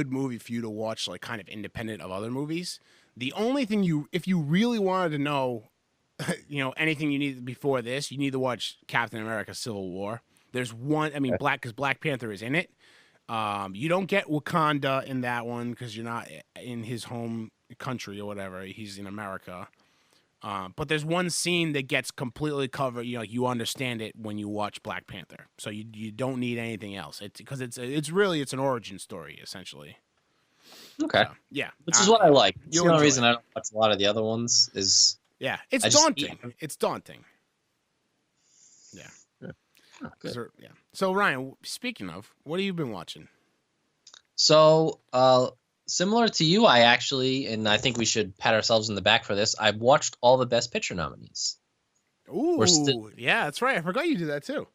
movie for you to watch, like kind of independent of other movies. The only thing if you really wanted to know, anything you need before this, you need to watch Captain America: Civil War. There's one, because Black Panther is in it. You don't get Wakanda in that one because you're not in his home country or whatever. He's in America. But there's one scene that gets completely covered. You understand it when you watch Black Panther. So you don't need anything else. Because it's an origin story essentially. Okay. So, yeah. Which is what I like. The only reason I don't watch a lot of the other ones is. Yeah, it's daunting. It's daunting. Yeah. Oh, good. Yeah. So Ryan, speaking of, what have you been watching? So, similar to you, I actually, and I think we should pat ourselves in the back for this, I've watched all the Best Picture nominees. Ooh, yeah, that's right. I forgot you did that too.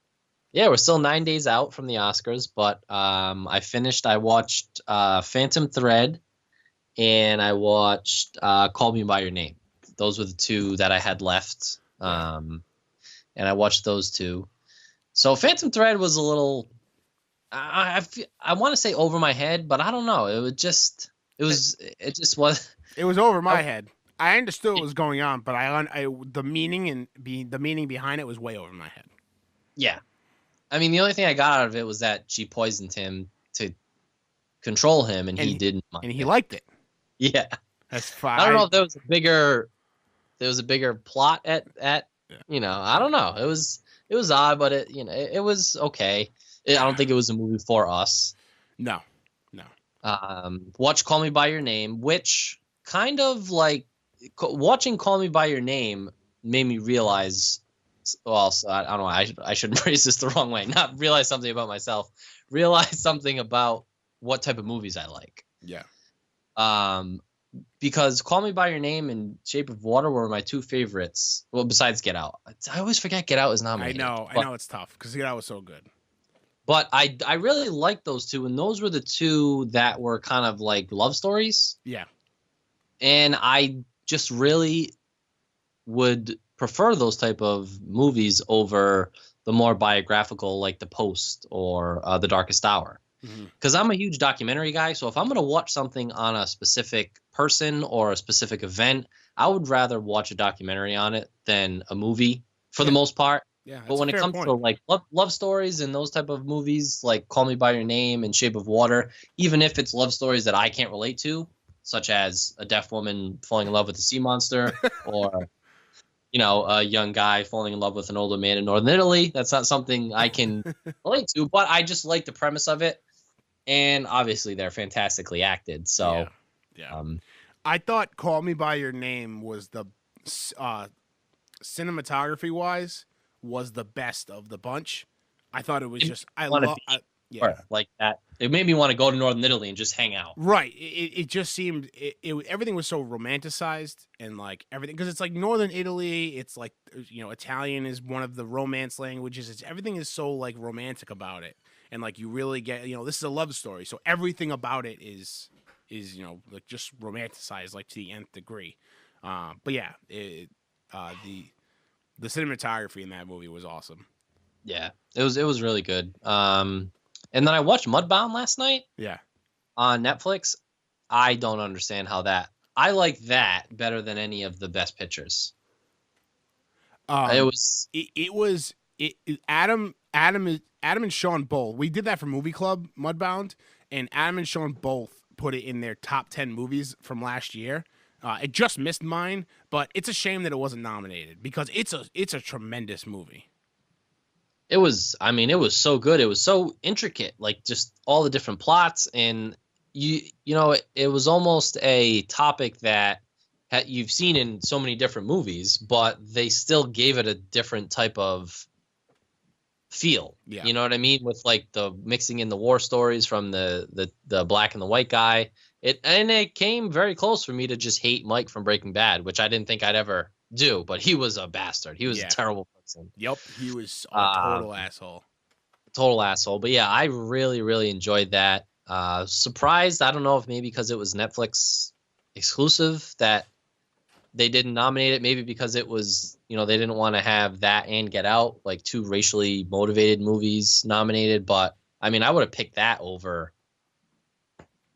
Yeah, we're still 9 days out from the Oscars, but I watched Phantom Thread, and I watched Call Me By Your Name. Those were the two that I had left, and I watched those two. So Phantom Thread was a little, I want to say over my head, but I don't know. It just was. It was over my head. I understood what was going on, but the meaning behind it was way over my head. Yeah, I mean, the only thing I got out of it was that she poisoned him to control him, and he didn't mind. And he liked it. Yeah, that's fine. I don't know if there was a bigger plot at I don't know. It was odd, but it was okay. I don't think it was a movie for us. No. Watch Call Me By Your Name, which kind of like watching Call Me By Your Name made me realize. Well, so I don't know. I shouldn't phrase this the wrong way. Not realize something about myself. Realize something about what type of movies I like. Yeah. Because Call Me By Your Name and Shape of Water were my two favorites. Well, besides Get Out. I always forget Get Out is nominated. I know it's tough because Get Out was so good. But I really liked those two, and those were the two that were kind of like love stories. Yeah. And I just really would prefer those type of movies over the more biographical like The Post or The Darkest Hour. Because I'm a huge documentary guy, so if I'm going to watch something on a specific person or a specific event, I would rather watch a documentary on it than a movie for the most part. Yeah, but when it comes to like love stories and those type of movies, like Call Me By Your Name and Shape of Water, even if it's love stories that I can't relate to, such as a deaf woman falling in love with a sea monster or a young guy falling in love with an older man in Northern Italy, that's not something I can relate to, but I just like the premise of it. And obviously, they're fantastically acted. So, yeah. I thought "Call Me by Your Name" was the cinematography-wise was the best of the bunch. I thought it was just like that. It made me want to go to Northern Italy and just hang out. Right. It just seemed everything was so romanticized and like everything because it's like Northern Italy. It's like Italian is one of the romance languages. Everything is so like romantic about it. And like you really get, this is a love story, so everything about it is like just romanticized like to the nth degree. But yeah, the cinematography in that movie was awesome. Yeah, it was really good. And then I watched Mudbound last night. Yeah, on Netflix. I don't understand how that. I like that better than any of the Best Pictures. Adam Adam and Sean both. We did that for Movie Club Mudbound, and Adam and Sean both put it in their top 10 movies from last year. It just missed mine, but it's a shame that it wasn't nominated because it's a tremendous movie. It was, I mean, it was so good. It was so intricate, like just all the different plots, and it was almost a topic that you've seen in so many different movies, but they still gave it a different type of feel. Yeah. You know what I mean? With like the mixing in the war stories from the black and the white guy. It came very close for me to just hate Mike from Breaking Bad, which I didn't think I'd ever do, but he was a bastard. He was a terrible person. Yep, he was a total asshole. Total asshole. But yeah, I really, really enjoyed that. Surprised, I don't know if maybe because it was Netflix exclusive that they didn't nominate it. Maybe because it was, they didn't want to have that and Get Out, like two racially motivated movies nominated. But I mean, I would have picked that over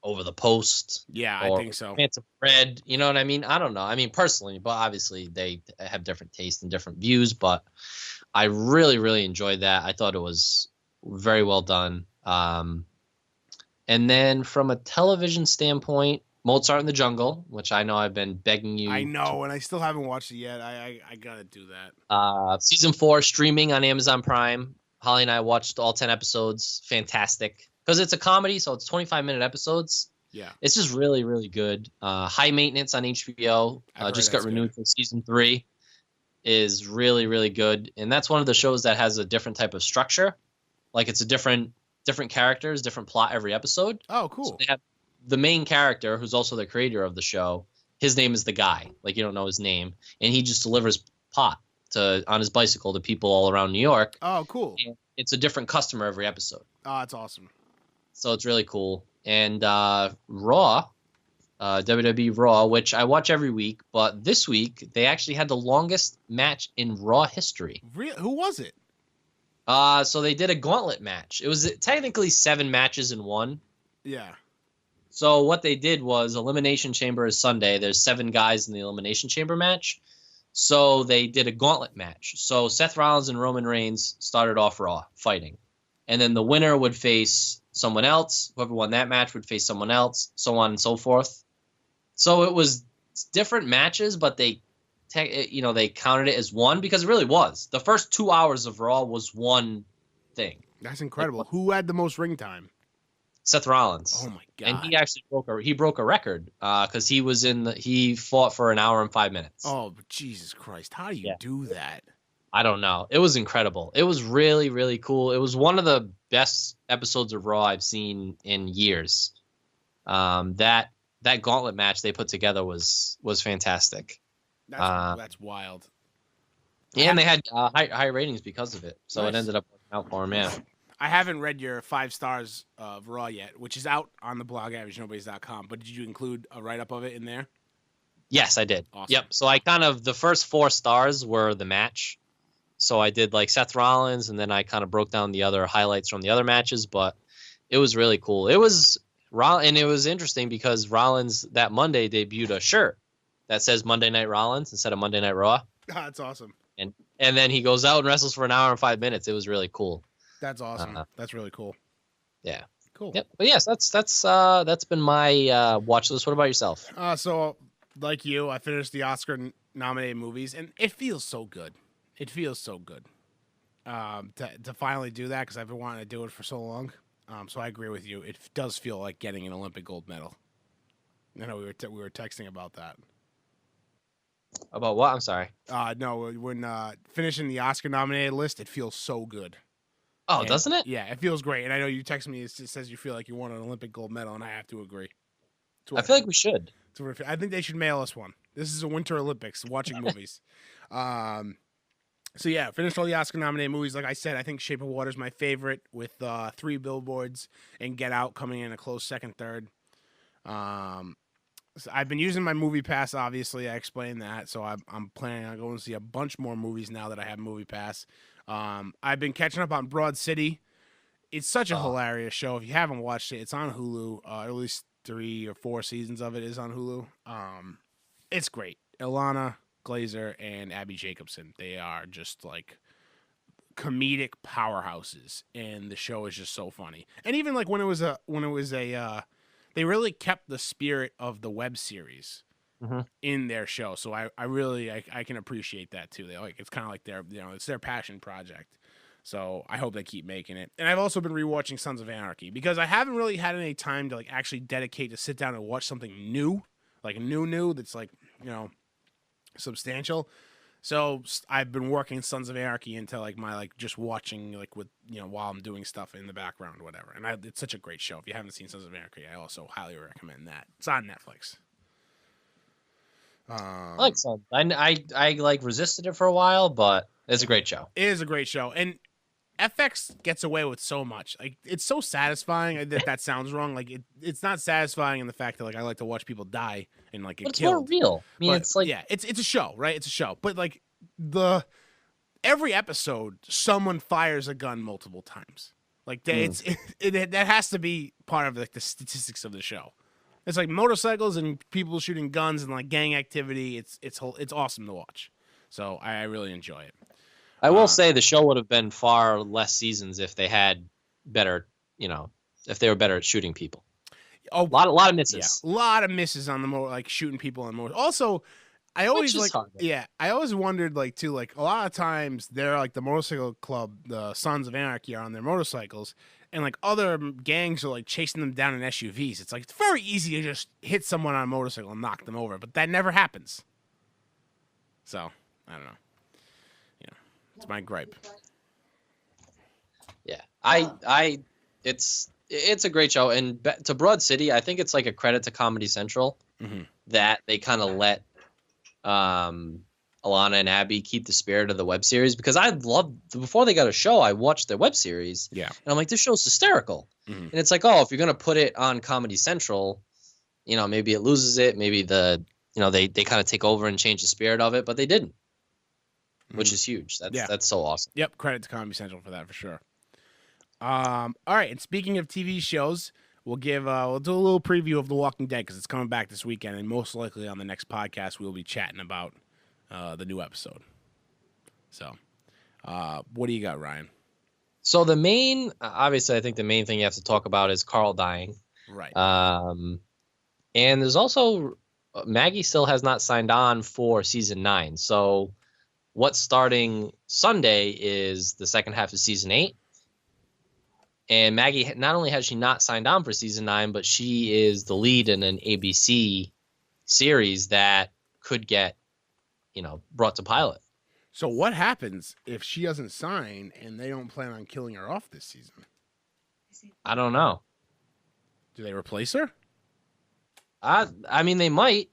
The Post. Yeah, I think so. Phantom Thread, you know what I mean? I don't know. I mean, personally, but obviously they have different tastes and different views. But I really, really enjoyed that. I thought it was very well done. And then from a television standpoint, Mozart in the Jungle, which I know I've been begging you. I know, and I still haven't watched it yet. I gotta do that. Season 4 streaming on Amazon Prime. Holly and I watched all 10 episodes. Fantastic. Because it's a comedy, so it's 25-minute episodes. Yeah. It's just really, really good. High Maintenance on HBO. Just got renewed for season 3. Is really, really good. And that's one of the shows that has a different type of structure. Like it's a different characters, different plot every episode. Oh, cool. So they have the main character, who's also the creator of the show. His name is The Guy. Like, you don't know his name. And he just delivers pot on his bicycle to people all around New York. Oh, cool. And it's a different customer every episode. Oh, that's awesome. So it's really cool. And Raw, WWE Raw, which I watch every week, but this week they actually had the longest match in Raw history. Who was it? So they did a gauntlet match. It was technically 7 matches in one. Yeah. So what they did was Elimination Chamber is Sunday. There's 7 guys in the Elimination Chamber match. So they did a gauntlet match. So Seth Rollins and Roman Reigns started off Raw fighting. And then the winner would face someone else. Whoever won that match would face someone else, so on and so forth. So it was different matches, but they counted it as one because it really was. The first 2 hours of Raw was one thing. That's incredible. Who had the most ring time? Seth Rollins. Oh my god! And he actually broke a record because he fought for an hour and 5 minutes. Oh Jesus Christ! How do you do that? I don't know. It was incredible. It was really, really cool. It was one of the best episodes of Raw I've seen in years. That gauntlet match they put together was fantastic. That's wild. And they had high ratings because of it. So It ended up working out for them, yeah. I haven't read your 5 stars of Raw yet, which is out on the blog AverageNobodies.com. But did you include a write-up of it in there? Yes, I did. Awesome. Yep. So the first 4 stars were the match. So I did like Seth Rollins, and then I kind of broke down the other highlights from the other matches. But it was really cool. It was interesting because Rollins that Monday debuted a shirt that says Monday Night Rollins instead of Monday Night Raw. That's awesome. And then he goes out and wrestles for an hour and 5 minutes. It was really cool. That's awesome. That's really cool. Yeah. Cool. Yep. But yes, that's been my watch list. What about yourself? So like you, I finished the Oscar nominated movies, and it feels so good. It feels so good to finally do that because I've been wanting to do it for so long. So I agree with you. It does feel like getting an Olympic gold medal. I know we were texting about that. About what? I'm sorry. No, when finishing the Oscar nominated list, it feels so good. Oh, doesn't it? Yeah, it feels great. And I know you text me. It says you feel like you won an Olympic gold medal, and I have to agree. I feel like we should. I think they should mail us one. This is a Winter Olympics, watching movies. So yeah, finished all the Oscar nominated movies. Like I said, I think Shape of Water is my favorite, with 3 Billboards and Get Out coming in a close second, third. So I've been using my Movie Pass. Obviously, I explained that. So I'm planning on going to see a bunch more movies now that I have Movie Pass. I've been catching up on Broad City. It's such a hilarious show. If you haven't watched it, it's on Hulu. At least 3 or 4 seasons of it is on Hulu. It's great. Ilana Glazer and Abby Jacobson. They are just like comedic powerhouses, and the show is just so funny. And even like when it was a they really kept the spirit of the web series in their show. So I really can appreciate that too. They it's kind of like their, it's their passion project. So I hope they keep making it. And I've also been rewatching Sons of Anarchy because I haven't really had any time to like actually dedicate to sit down and watch something new, like new that's like, substantial. So I've been working Sons of Anarchy into like my like just watching like with while I'm doing stuff in the background or whatever. And it's such a great show. If you haven't seen Sons of Anarchy, I also highly recommend that. It's on Netflix. I like Sons. I like resisted it for a while, but it's a great show. It is a great show, and FX gets away with so much. Like it's so satisfying. That sounds wrong. Like it's not satisfying in the fact that like I like to watch people die and like get killed. It's more real. I mean, it's like it's a show, right? It's a show, but like every episode, someone fires a gun multiple times. Like that has to be part of like the statistics of the show. It's like motorcycles and people shooting guns and like gang activity. It's awesome to watch. So I really enjoy it. I will say the show would have been far less seasons if they had better, if they were better at shooting people. Oh, a lot of misses. Yeah, a lot of misses on the like shooting people on more. Also, I always I always wondered like too, like a lot of times they're like the motorcycle club, the Sons of Anarchy are on their motorcycles, and like other gangs are like chasing them down in SUVs. It's like it's very easy to just hit someone on a motorcycle and knock them over, but that never happens. So I don't know. It's my gripe. Yeah, it's a great show, and to Broad City, I think it's like a credit to Comedy Central that they kind of let Alana and Abby keep the spirit of the web series, because I loved before they got a show, I watched their web series, and I'm like, this show's hysterical, and it's like, oh, if you're gonna put it on Comedy Central, maybe it loses it, maybe they kind of take over and change the spirit of it, but they didn't. Which is huge. That's so awesome. Yep, credit to Comedy Central for that for sure. All right, and speaking of TV shows, we'll do a little preview of The Walking Dead because it's coming back this weekend, and most likely on the next podcast we'll be chatting about the new episode. So, what do you got, Ryan? So obviously, I think the main thing you have to talk about is Carl dying. Right. And there's also Maggie still has not signed on for season 9. So what's starting Sunday is the second half of season 8. And Maggie, not only has she not signed on for season 9, but she is the lead in an ABC series that could get, brought to pilot. So what happens if she doesn't sign and they don't plan on killing her off this season? I don't know. Do they replace her? I mean, they might.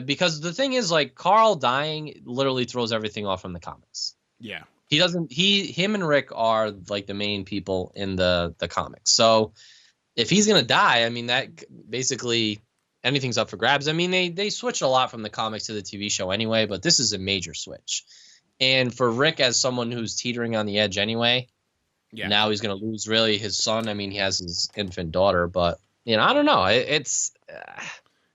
Because the thing is, like, Carl dying literally throws everything off from the comics. Yeah. Him and Rick are like the main people in the comics. So if he's going to die, I mean, that basically anything's up for grabs. I mean, they switched a lot from the comics to the TV show anyway, but this is a major switch. And for Rick, as someone who's teetering on the edge anyway, now he's going to lose really his son. I mean, he has his infant daughter, but, I don't know.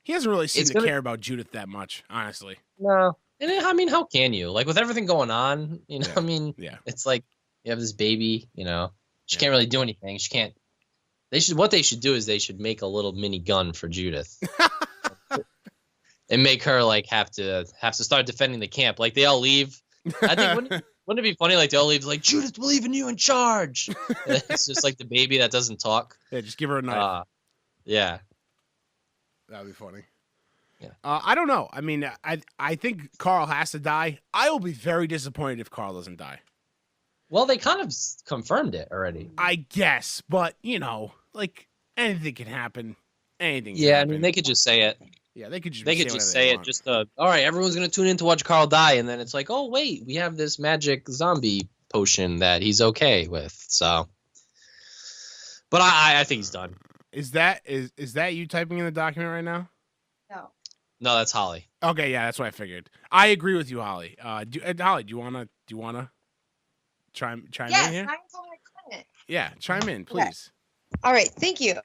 He hasn't really seemed to care about Judith that much, honestly. No. And I mean, how can you? Like, with everything going on, I mean, it's like you have this baby, she can't really do anything. She can't. What they should do is they should make a little mini gun for Judith. And make her, like, have to start defending the camp. Like, they all leave. I think, wouldn't it be funny, like, they all leave, like, Judith, we're leaving you in charge. It's just like the baby that doesn't talk. Yeah, just give her a knife. Yeah. That would be funny. Yeah. I don't know. I mean, I think Carl has to die. I will be very disappointed if Carl doesn't die. Well, they kind of confirmed it already. I guess, but, like, anything can happen. Anything can happen. I mean, they could just say it. Yeah, they could just say it. Just, all right, everyone's going to tune in to watch Carl die, and then it's like, oh, wait, we have this magic zombie potion that he's okay with, so. But I think he's done. Is that you typing in the document right now? No, that's Holly. Okay, yeah, that's what I figured. I agree with you, Holly. Holly, do you wanna chime in here? Yes, I told I couldn't. Yeah, chime in, please. All right, thank you.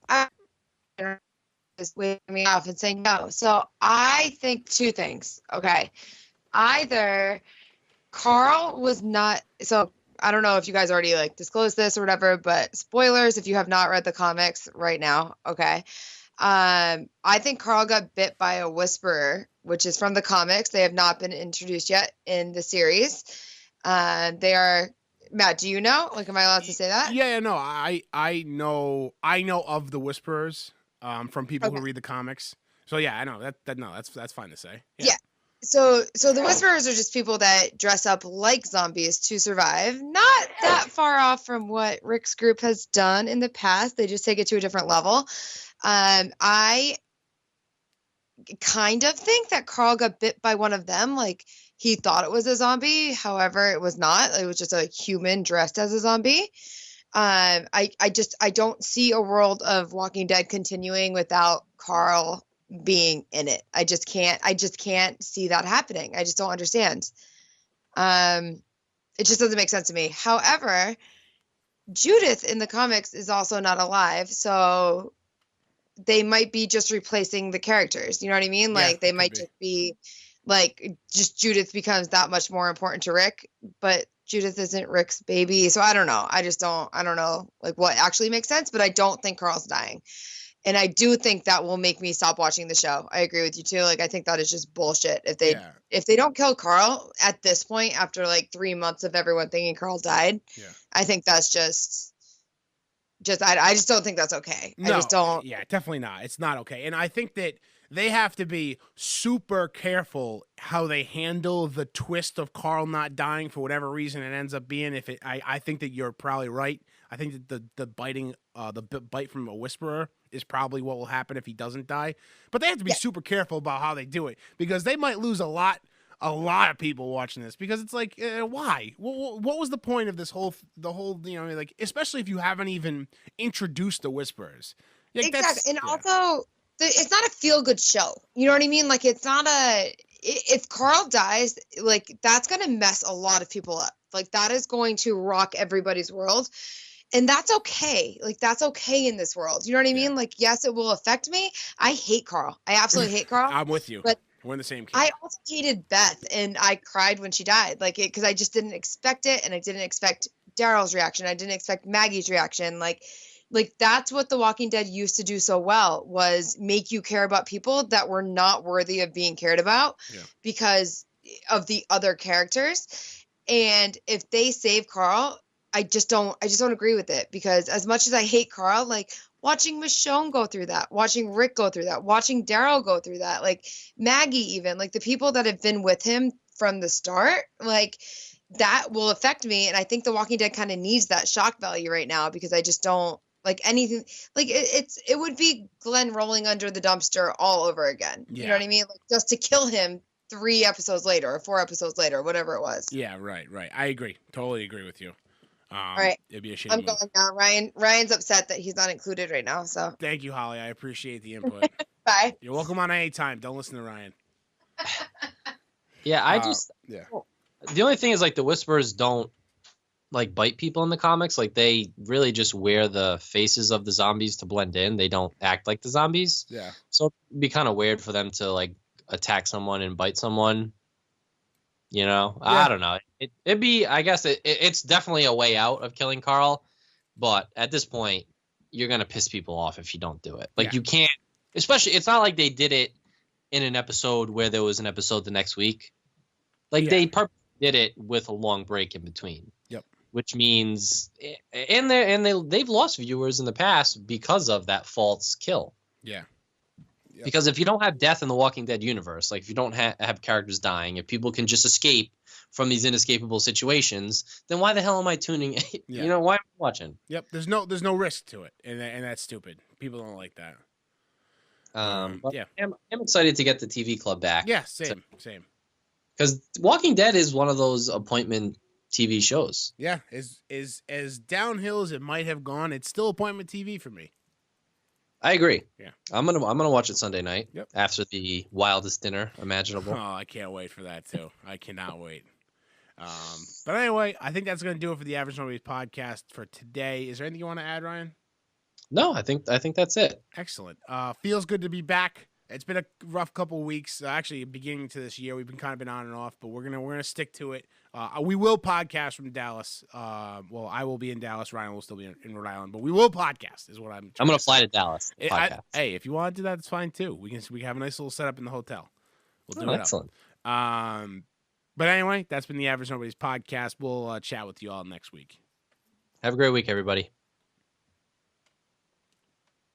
Just waving me off and saying no. So I think two things. Okay, either Carl was not. So I don't know if you guys already like disclosed this or whatever, but spoilers if you have not read the comics right now. Okay. I think Carl got bit by a whisperer, which is from the comics. They have not been introduced yet in the series. They are Matt, do you know? Like, am I allowed to say that? Yeah, no, I know of the Whisperers from people who read the comics. So yeah, I know that's fine to say. Yeah. So the Whisperers are just people that dress up like zombies to survive. Not that far off from what Rick's group has done in the past. They just take it to a different level. I kind of think that Carl got bit by one of them. Like, he thought it was a zombie. However, it was not. It was just a human dressed as a zombie. I don't see a world of Walking Dead continuing without Carl being in it. I just can't see that happening. I just don't understand. It just doesn't make sense to me. However, Judith in the comics is also not alive, so they might be just replacing the characters. You know what I mean? Like, they might just be like, just Judith becomes that much more important to Rick, but Judith isn't Rick's baby. So I don't know. I don't know like what actually makes sense, but I don't think Carl's dying. And I do think that will make me stop watching the show. I agree with you too. Like, I think that is just bullshit. If they don't kill Carl at this point, after like 3 months of everyone thinking Carl died, I think that's just I just don't think that's okay. No, I just don't. Yeah, definitely not. It's not okay. And I think that they have to be super careful how they handle the twist of Carl not dying for whatever reason it ends up being. I think that you're probably right. I think that the bite from a whisperer is probably what will happen if he doesn't die. But they have to be super careful about how they do it, because they might lose a lot of people watching this, because it's like, why? What was the point of the whole, like, especially if you haven't even introduced the whisperers. Like, exactly. And also, it's not a feel-good show. You know what I mean? Like, it's not if Carl dies, like, that's going to mess a lot of people up. Like, that is going to rock everybody's world. And that's okay. Like, that's okay in this world. You know what I mean? Like, yes, it will affect me. I hate Carl. I absolutely hate Carl. I'm with you. But we're in the same camp. I also hated Beth, and I cried when she died. Like, because I just didn't expect it, and I didn't expect Daryl's reaction. I didn't expect Maggie's reaction. Like that's what The Walking Dead used to do so well, was make you care about people that were not worthy of being cared about because of the other characters. And if they save Carl, I just don't agree with it, because as much as I hate Carl, like, watching Michonne go through that, watching Rick go through that, watching Daryl go through that, like Maggie, even like the people that have been with him from the start, like, that will affect me. And I think The Walking Dead kind of needs that shock value right now, because I just don't like anything. Like, it would be Glenn rolling under the dumpster all over again. You know what I mean? Like, just to kill him 3 episodes later or 4 episodes later, whatever it was. Yeah, right. I agree. Totally agree with you. All right. It'd be a shame. I'm going now. Ryan's upset that he's not included right now. So thank you, Holly. I appreciate the input. Bye. You're welcome on any time. Don't listen to Ryan. Yeah, the only thing is, like, the Whisperers don't like bite people in the comics. Like, they really just wear the faces of the zombies to blend in. They don't act like the zombies. Yeah. So it'd be kind of weird for them to, like, attack someone and bite someone. You know, I don't know. It'd be, I guess it's definitely a way out of killing Carl, but at this point, you're gonna piss people off if you don't do it. Like, you can't, especially, it's not like they did it in an episode where there was an episode the next week. Like, they purposely did it with a long break in between. Yep. Which means, they've lost viewers in the past because of that false kill. Yeah. Yep. Because if you don't have death in the Walking Dead universe, like, if you don't have characters dying, if people can just escape from these inescapable situations, then why the hell am I tuning in? You know, why am I watching? Yep. There's no risk to it, and that's stupid. People don't like that. But I'm excited to get the TV Club back. Yeah, same. Because Walking Dead is one of those appointment TV shows. Yeah, as downhill as it might have gone, it's still appointment TV for me. I agree. Yeah, I'm gonna watch it Sunday night. Yep. After the wildest dinner imaginable. Oh, I can't wait for that too. I cannot wait. But anyway, I think that's gonna do it for the Average Nobody's podcast for today. Is there anything you want to add, Ryan? No, I think that's it. Excellent. Feels good to be back It's been a rough couple of weeks. Actually, beginning to this year, we've been kind of on and off, but we're gonna stick to it. We will podcast from Dallas. Well, I will be in Dallas. Ryan will still be in Rhode Island, but we will podcast. Is what I'm gonna fly to Dallas. Hey, if you want to do that, it's fine too. We can have a nice little setup in the hotel. We'll do it. Excellent. But anyway, that's been the Average Nobody's podcast. We'll chat with you all next week. Have a great week, everybody.